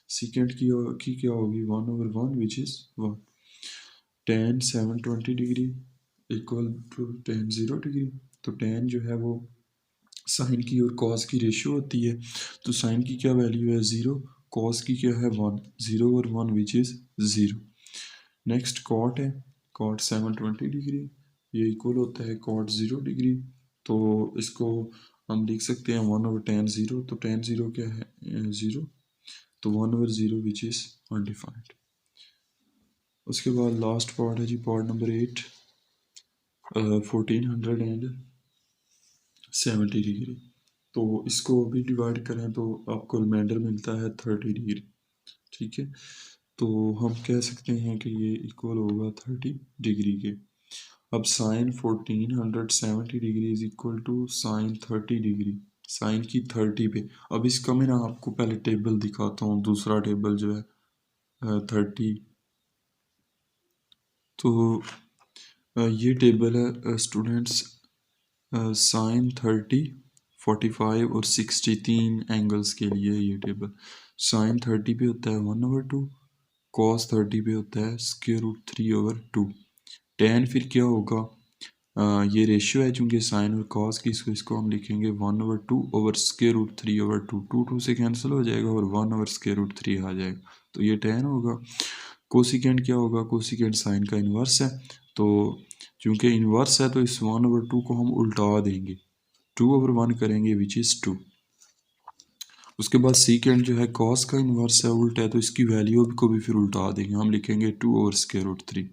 सीकेंट की क्या होगी 1/1 which is 1। tan 720 degree equal to tan 0 degree. तो tan जो है वो साइन की और कॉस की रेशियो होती है। तो साइन की क्या वैल्यू है 0, कॉस की क्या है 1, 0 और 1 विच इज़ 0। नेक्स्ट कॉट है, कॉट 720 डिग्री ये इक्वल होता है कॉट 0 डिग्री। तो इसको हम लिख सकते हैं 1/tan 0। तो tan 0 क्या है 0, तो 1/0 विच इज़ अनडिफाइंड। उसके बाद लास्ट पार्ट है जी पार्ट नंबर 8, 1470 डिग्री। तो इसको भी डिवाइड करें तो आपको रिमाइंडर मिलता है 30 डिग्री। ठीक है, तो हम कह सकते हैं कि ये इक्वल होगा 30 डिग्री के। अब sine 1470 degree is equal to sine 30 degree, sine की 30 पे। अब इसका मैं ना आपको पहले टेबल दिखाता हूँ, दूसरा टेबल जो है 30। तो ये टेबल है स्टूडेंट्स, साइन 30, 45 और 60 तीन एंगल्स के लिए ये टेबल। साइन 30 पे होता है 1/2, कॉस 30 पे होता है √3/2। tan फिर क्या होगा, ये रेशियो है चूंकि साइन और कॉस की, इसको हम लिखेंगे 1/2 ओवर √3/2। 2 से कैंसिल हो जाएगा और 1/√3 आ जाएगा, तो ये tan होगा। कोसिकेंड क्या होगा, कोसिकेंड साइन का इन्वर्स है, तो चूंकि इन्वर्स है तो इस 1/2 को हम उल्टा देंगे, 2/1 करेंगे विच इज़ 2। उसके बाद सीकेंड जो है कॉस का इन्वर्स है, उल्टा है, तो इसकी वैल्यू को भी फिर उल्टा देंगे, हम लिखेंगे 2/√3।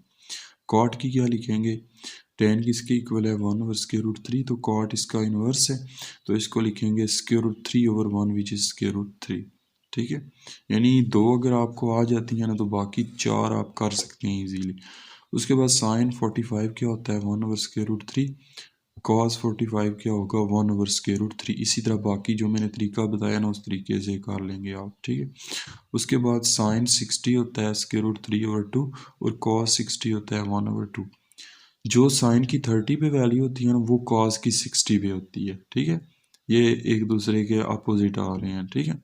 कॉट की क्या लिखेंगे, tan किसके इक्वल है 1/√3, तो कॉट इसका इन्वर्स है, तो इसको लिखेंगे √3/1 विच इज़ √3। ठीक है, यानी 2 अगर आपको आ जाती है ना तो बाकी 4 आप कर सकते हैं इजीली। उसके बाद साइन 45 क्या होता है 1/√3, कॉस 45 क्या होगा 1/√3। इसी तरह बाकी जो मैंने तरीका बताया ना उस तरीके से कर लेंगे आप। ठीक है, उसके बाद साइन 60 होता है √3/2 और कॉस 60 होता है 1/2। जो साइन की 30 पे वैल्यू होती है ना वो कॉस की 60 पे होती है। ठीक है, ये एक दूसरे के अपोजिट आ रहे हैं। ठीक है,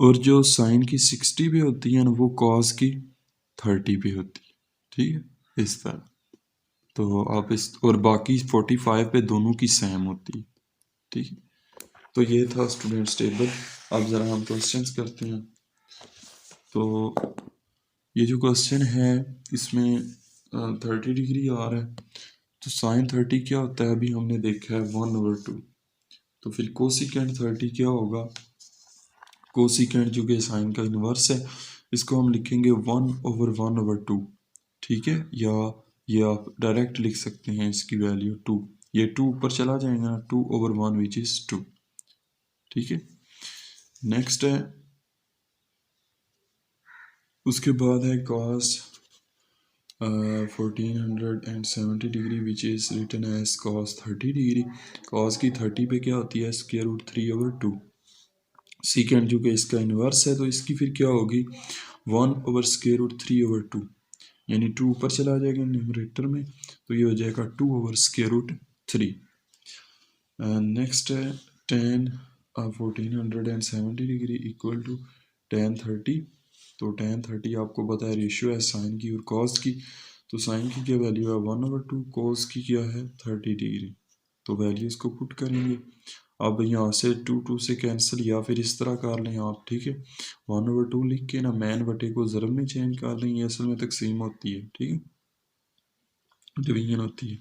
और जो साइन की 60 पे होती है ना वो कॉस की 30 पे होती है। ठीक है, इस तरह। तो आप इस और बाकी 45 पे दोनों की सेम होती है। ठीक है, तो ये था स्टूडेंट्स टेबल। अब ज़रा हम क्वेश्चंस करते हैं। तो ये जो क्वेश्चन है इसमें 30 डिग्री आ रहा है, तो साइन 30 क्या होता है अभी हमने देखा है 1/2। तो फिर कोसिकेंड 30 क्या होगा, कोसिकेंड जो कि साइन का इन्वर्स है, इसको हम लिखेंगे 1/1/2। ठीक है, या ये आप डायरेक्ट लिख सकते हैं इसकी वैल्यू 2, ये 2 ऊपर चला जाएगा ना, 2/1 विच इज़ 2। ठीक है, नेक्स्ट है, उसके बाद है cos 1470 degree which is written as cos 30 degree. Cos की 30 पे क्या होती है √3/2। सीकेंड जो कि इसका इन्वर्स है, तो इसकी फिर क्या होगी 1/√3/2, यानी 2 ऊपर चला जाएगा न्यूमरेटर में, तो ये हो जाएगा 2/√3। नेक्स्ट है tan 1470 degree equal to tan 30। तो tan 30 आपको पता है रेशियो है साइन की और कॉस की, तो साइन की क्या वैल्यू है 1/2, कॉस की क्या है 30 डिग्री। तो वैल्यू इसको पुट करेंगे। अब यहाँ से 2 से कैंसिल, या फिर इस तरह कर लें आप। ठीक है, 1/2 लिख के ना मैन बटे को ज़रब में चेंज कर लें, ये असल में तकसीम होती है। ठीक है, डिवीजन होती है,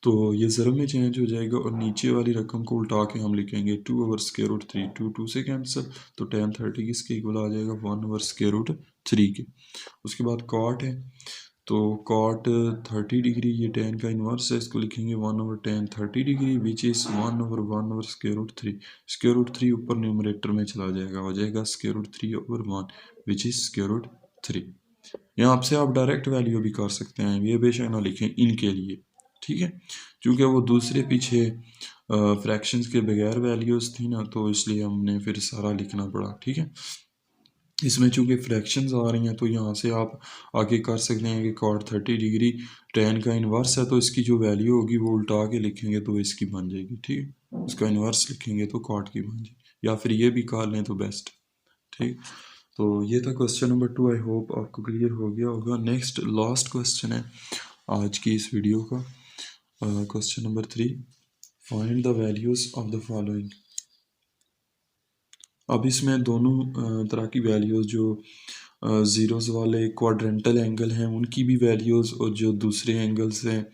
तो ये ज़रब में चेंज हो जाएगा और नीचे वाली रकम को उल्टा के हम लिखेंगे 2/√3। 2 से कैंसिल, तो tan 30 किसके इक्वल आ जाएगा 1/√3 के। उसके बाद कॉट है, तो कॉट 30 डिग्री ये tan का इन्वर्स है, इसको लिखेंगे 1/tan 30 डिग्री विच इज़ 1/1/√3। √3 ऊपर न्यूमरेटर में चला जाएगा, हो जाएगा √3/1 विच इज़ √3। यहाँ आपसे आप डायरेक्ट वैल्यू भी कर सकते हैं, ये बेशक ना लिखें इनके लिए। ठीक है, क्योंकि वो दूसरे पीछे फ्रैक्शंस के बगैर वैल्यूज़ थी ना, तो इसलिए हमने फिर सारा लिखना पड़ा। ठीक है, इसमें चूंकि फ्रैक्शंस आ रही हैं तो यहाँ से आप आगे कर सकते हैं कि कॉट 30 डिग्री tan का इन्वर्स है, तो इसकी जो वैल्यू होगी वो उल्टा के लिखेंगे तो इसकी बन जाएगी। ठीक है, उसका इन्वर्स लिखेंगे तो कॉट की बन जाएगी, या फिर ये भी कर लें तो बेस्ट। ठीक, तो ये था क्वेश्चन नंबर 2। आई होप आपको क्लियर हो गया होगा। नेक्स्ट लास्ट क्वेश्चन है आज की इस वीडियो का, question number 3। Find the values of the following. अब इसमें दोनों तरह की वैल्यूज, जो ज़ीरोज़ वाले क्वाड्रेंटल एंगल हैं उनकी भी वैल्यूज़, और जो दूसरे एंगल्स हैं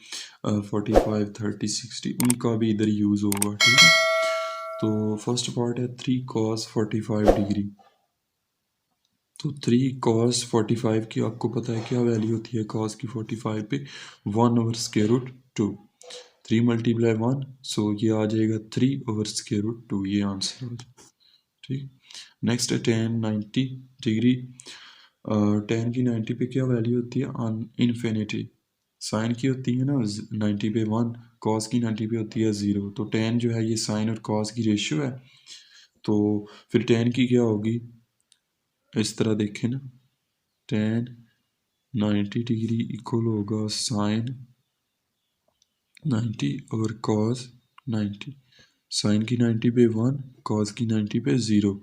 45, 30, 60, उनका भी इधर यूज़ होगा। ठीक है, तो फर्स्ट पार्ट है 3 cos 45 डिग्री। तो 3 cos 45 की आपको पता है क्या वैल्यू होती है cos की 45 पे? 1/√2। 3 × 1, सो ये आ जाएगा 3/√2। ये आंसर हो जाएगा। ठीक, नेक्स्ट है tan 90 डिग्री। tan की 90 पे क्या वैल्यू होती है? इन्फिनिटी। साइन की होती है ना 90 पे 1, cos की 90 पे होती है 0। तो tan जो है ये साइन और cos की रेशियो है, तो फिर tan की क्या होगी? इस तरह देखें ना, tan 90 डिग्री इक्वल होगा साइन 90 और cos 90। साइन की 90 पे 1, cos की 90 पे 0,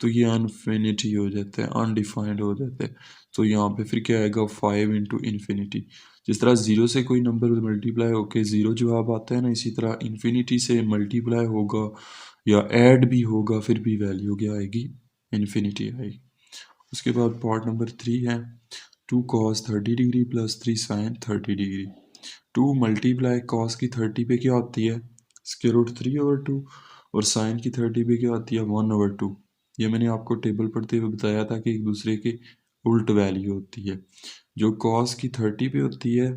तो ये अनफिनिटी हो जाता है, अनडिफाइंड हो जाता है। तो यहाँ पे फिर क्या आएगा? 5 इंटू इन्फिनिटी। जिस तरह 0 से कोई नंबर मल्टीप्लाई होके 0 जवाब आता है ना, इसी तरह इन्फिनिटी से मल्टीप्लाई होगा या ऐड भी होगा, फिर भी वैल्यू क्या आएगी? इन्फिनिटी आएगी। उसके बाद पार्ट नंबर 3 है 2 cos 30 degree plus 3 sin 30 degree. 2 multiply cos की 30 पे क्या होती है? √3/2। और साइन की 30 पे क्या होती है? 1/2। ये मैंने आपको टेबल पढ़ते हुए बताया था कि एक दूसरे के उल्ट वैल्यू होती है। जो cos की 30 पे होती है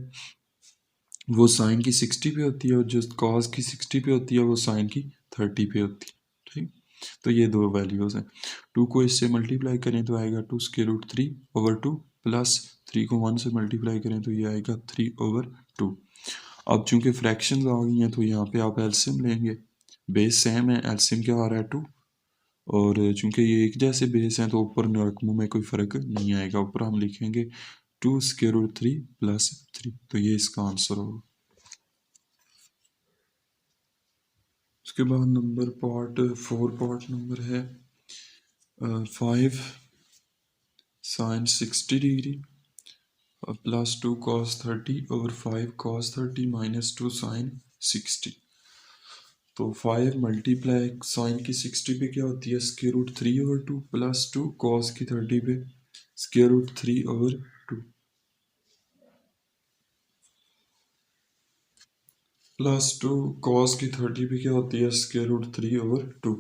वो साइन की 60 पे होती है, और जो cos की 60 पे होती है वो साइन की 30 पे होती है। ठीक, तो ये दो वैल्यूज़ हैं। 2 को इससे मल्टीप्लाई करें तो आएगा 2√3/2, प्लस 3 को 1 से मल्टीप्लाई करें तो ये आएगा 3/2। अब चूंकि फ्रैक्शंस आ गई हैं तो यहाँ पे आप एलसीएम लेंगे। बेस सेम है, एलसीएम क्या आ रहा है? 2। और चूंकि ये एक जैसे बेस हैं तो ऊपर रकमों में कोई फ़र्क नहीं आएगा। ऊपर हम लिखेंगे 2√3 प्लस 3, तो ये इसका आंसर होगा। उसके बाद नंबर पार्ट 4, पार्ट नंबर है 5 sin 60 डिग्री प्लस 2 cos 30 और 5 cos 30 माइनस 2 sin 60। तो 5 मल्टीप्लाई साइन की 60 पे क्या होती है? √3/2 प्लस 2 cos की 30 पे √3/2 प्लस 2 cos की 30 पे क्या होती है? √3/2।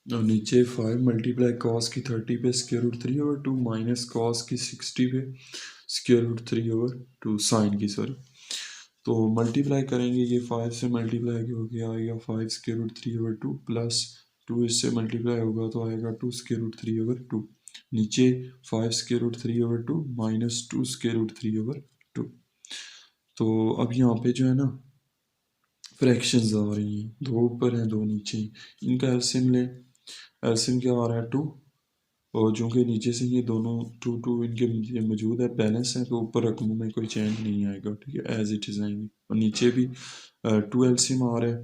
और नीचे 5 मल्टीप्लाई cos की 30 पे √3/2 माइनस cos की 60 पे √3/2 साइन की, सॉरी। तो मल्टीप्लाई करेंगे, ये 5 से मल्टीप्लाई होकर आएगा 5 √3/2 प्लस 2 इससे मल्टीप्लाई होगा तो आएगा 2 √3/2। नीचे 5 √3/2 माइनस 2 √3/2। तो अब यहाँ पे जो है ना फ्रैक्शंस आ रही हैं, दो ऊपर हैं दो नीचे, इनका एलसीएम लें। एलसीएम क्या आ रहा है? 2। और जो कि नीचे से ये दोनों 2 इनके नीचे मौजूद है, बैलेंस है, तो ऊपर रकमों में कोई चेंज नहीं आएगा। ठीक है, एज इट इज़ आएंगे। और नीचे भी 2 एलसीएम आ रहा है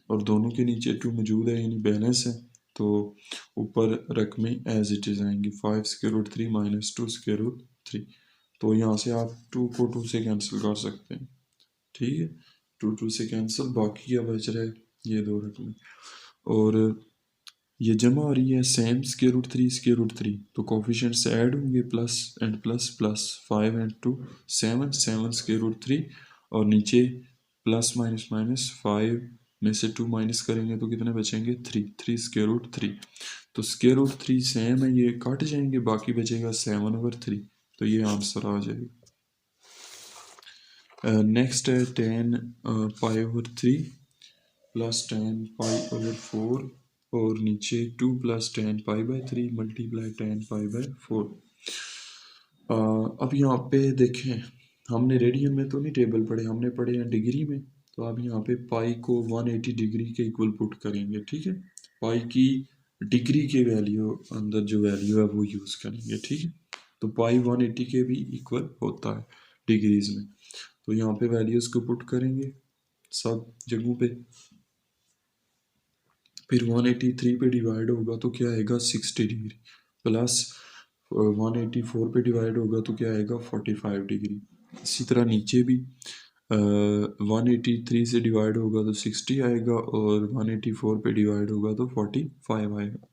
और दोनों के नीचे 2 मौजूद है, यानी बैलेंस है, तो ऊपर रकमें एज इट इज़ आएंगी। 5 √3 माइनस 2 √3। तो यहाँ से आप 2 को 2 से कैंसिल कर सकते हैं। ठीक है, 2 से कैंसिल, बाकी क्या बच रहा है? ये दो रकमें। और ये जमा हो रही है सेम √3 तो कोफिशिएंट्स ऐड होंगे, plus and plus plus 5 and 2 7 7 √3, और नीचे प्लस माइनस माइनस 5 में से 2 माइनस करेंगे तो कितने बचेंगे? 3 तो √3 सेम है, ये कट जाएंगे, बाकी बचेगा 7/3। तो ये आंसर आ जाएगा। नेक्स्ट है tan π/3 प्लस tan π/4, और नीचे 2 प्लस tan π/3 मल्टीप्लाई tan π/4। अब यहाँ पे देखें, हमने रेडियन में तो नहीं टेबल पढ़े, हमने पढ़े हैं डिग्री में। तो अब यहाँ पे पाई को 180 डिग्री के इक्वल पुट करेंगे। ठीक है, पाई की डिग्री के वैल्यू अंदर जो वैल्यू है वो यूज़ करेंगे। ठीक है, तो पाई 180 के भी इक्वल होता है डिग्रीज में। तो यहाँ पे वैल्यूज़ को पुट करेंगे सब जगहों पे, फिर 183 पे डिवाइड होगा तो क्या आएगा? 60 डिग्री प्लस 184 पे डिवाइड होगा तो क्या आएगा 45 डिग्री। इसी तरह नीचे भी 183 से डिवाइड होगा तो 60 आएगा और 184 पे डिवाइड होगा तो 45 आएगा।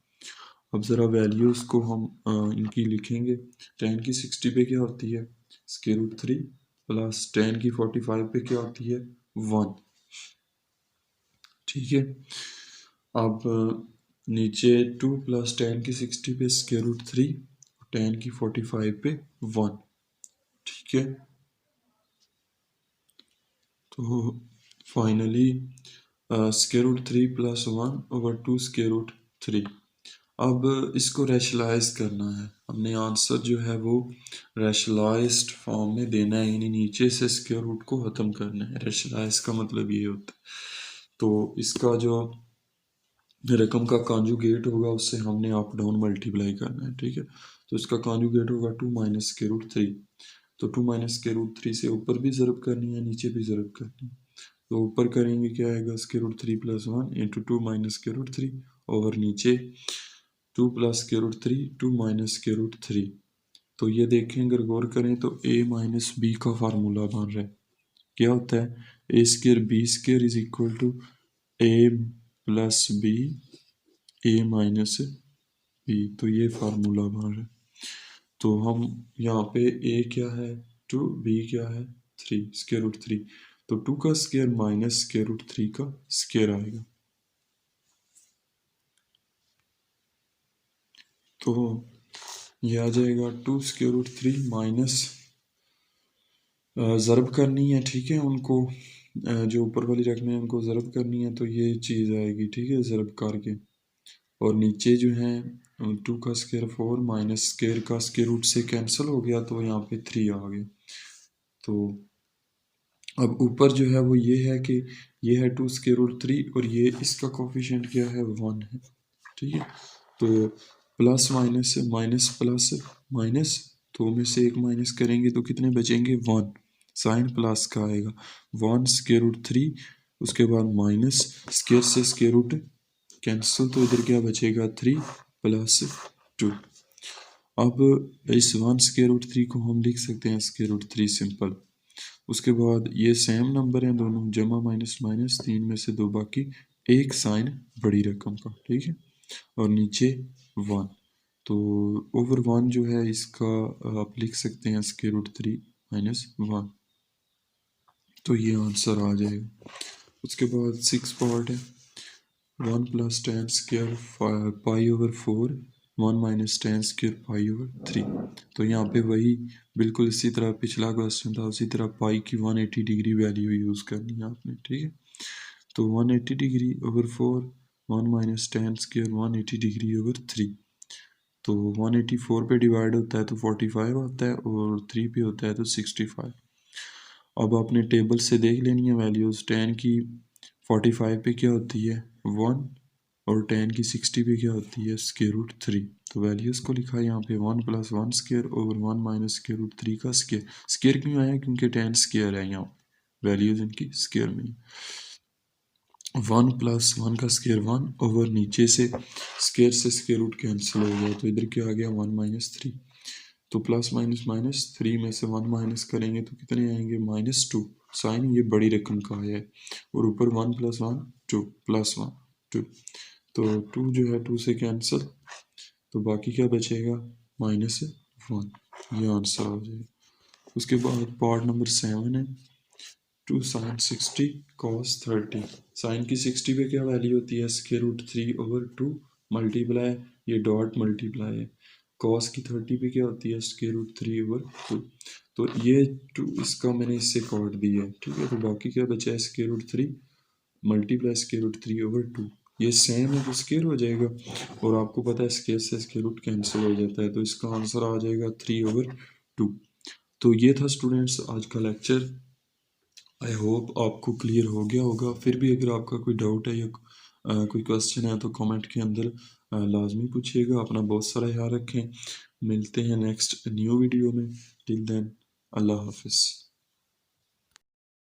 अब ज़रा वैल्यूज़ को हम इनकी लिखेंगे। 10 की 60 पे क्या होती है √3 प्लस 10 की 45 पे क्या होती है 1। ठीक है, अब नीचे 2 प्लस 10 की 60 पे √3, 10 की 45 पे 1। ठीक है, तो फाइनली √3 प्लस 1/2 √3। अब इसको रैशलाइज करना है, हमने आंसर जो है वो रैशलाइज्ड फॉर्म में देना है, यानी नीचे से स्क्वायर रूट को ख़त्म करना है। रैशलाइज का मतलब ये होता है। तो इसका जो रकम का कॉन्जुगेट होगा उससे हमने अप डाउन मल्टीप्लाई करना है। ठीक है, तो इसका कॉन्जुगेट होगा 2 माइनस √3। तो 2 माइनस √3 से ऊपर भी ज़रब करनी है, नीचे भी ज़रब करनी है। तो ऊपर करेंगे क्या आएगा √3 प्लस 1 इंटू 2 माइनस √3 ओवर नीचे 2 प्लस √3 2 माइनस √3। तो ये देखें, अगर गौर करें तो a माइनस बी का फार्मूला बन रहा है। क्या होता है a² b² is equal to a plus B a minus B. तो ये फार्मूला बन रहा है। तो हम यहाँ पे a क्या है 2, b क्या है 3, √3। तो 2 का स्क्वायर माइनस √3 का स्क्वायर आएगा। तो ये आ जाएगा 2 √3 माइनस ज़रब करनी है। ठीक है, उनको जो ऊपर वाली रकमें हैं उनको ज़रब करनी है, तो ये चीज़ आएगी। ठीक है, ज़रब करके, और नीचे जो है 2 का स्क्वायर 4 माइनस स्क्वायर का स्क्वायर रूट से कैंसिल हो गया तो यहाँ पे 3 आ गया। तो अब ऊपर जो है वो ये है कि ये है 2 √3 और ये इसका कोफिशिएंट क्या है 1 है। ठीक है, तो plus minus minus plus minus, तो में से एक माइनस करेंगे तो कितने बचेंगे 1। साइन प्लस का आएगा 1 √3, उसके बाद माइनस स्क्वायर से स्क्वायर रूट कैंसिल, तो इधर क्या बचेगा 3 प्लस 2। अब इस 1 √3 को हम लिख सकते हैं √3 सिंपल। उसके बाद ये सेम नंबर हैं दोनों, जमा माइनस माइनस, 3 में से 2 बाकी, एक साइन बड़ी रकम का। ठीक है, और नीचे 1, तो ओवर 1 जो है इसका आप लिख सकते हैं √3 माइनस 1। तो ये आंसर आ जाएगा। उसके बाद 6 पार्ट है 1 प्लस 10² π/4 1 माइनस 10² π/3। तो यहाँ पे वही बिल्कुल इसी तरह पिछला क्वेश्चन था, उसी तरह पाई की 180 डिग्री वैल्यू यूज़ करनी है आपने। ठीक है, तो 180 degree over 4 1 minus 10² 180 degree over 3। तो 184 पे डिवाइड होता है तो 45 आता है और 3 पे होता है तो 65। अब आपने टेबल से देख लेनी है वैल्यूज़। 10 की 45 पे क्या होती है 1 और 10 की 60 पे क्या होती है √3। तो वैल्यूज़ को लिखा है यहाँ पे 1 प्लस 1 स्क्वायर ओवर 1 माइनस √3 का स्क्वायर। स्क्वायर क्यों आया, क्योंकि 10 स्क्वायर है, यहाँ वैल्यूज़ इनकी स्क्वायर में। 1 प्लस 1 का स्क्वायर 1 ओवर नीचे से स्क्वायर से स्क्वायर रूट कैंसिल हो गया, तो इधर क्या आ गया 1 माइनस 3। तो प्लस माइनस माइनस 3 में से 1 माइनस करेंगे तो कितने आएंगे -2। साइन ये बड़ी रकम का है और ऊपर 1 प्लस 1 2 प्लस 1 2, तो 2 जो है 2 से कैंसिल, तो बाकी क्या बचेगा -1। ये आंसर आ जाएगा। उसके बाद पार्ट नंबर 7 है 2 sin 60 cos 30। साइन की 60 पे क्या वैल्यू होती है √3/2 मल्टीप्लाई, ये डॉट मल्टीप्लाई है। कॉस की 30 पे क्या होती है √3/2। तो ये 2 इसका मैंने इससे काट दिया है। ठीक है, तो बाकी क्या बचा है √3 मल्टीप्लाई √3/2। ये सेम है तो स्क्वायर हो जाएगा, और आपको पता है स्क्वायर से स्क्वायर रूट कैंसिल हो जाता है, तो इसका आंसर आ जाएगा 3/2। तो ये था स्टूडेंट्स आज का लेक्चर। आई होप आपको क्लियर हो गया होगा। फिर भी अगर आपका कोई डाउट है या कोई क्वेश्चन है तो कमेंट के अंदर लाजमी पूछिएगा। अपना बहुत सारा ख्याल रखें। मिलते हैं नेक्स्ट न्यू वीडियो में। टिल देन अल्लाह हाफिज़।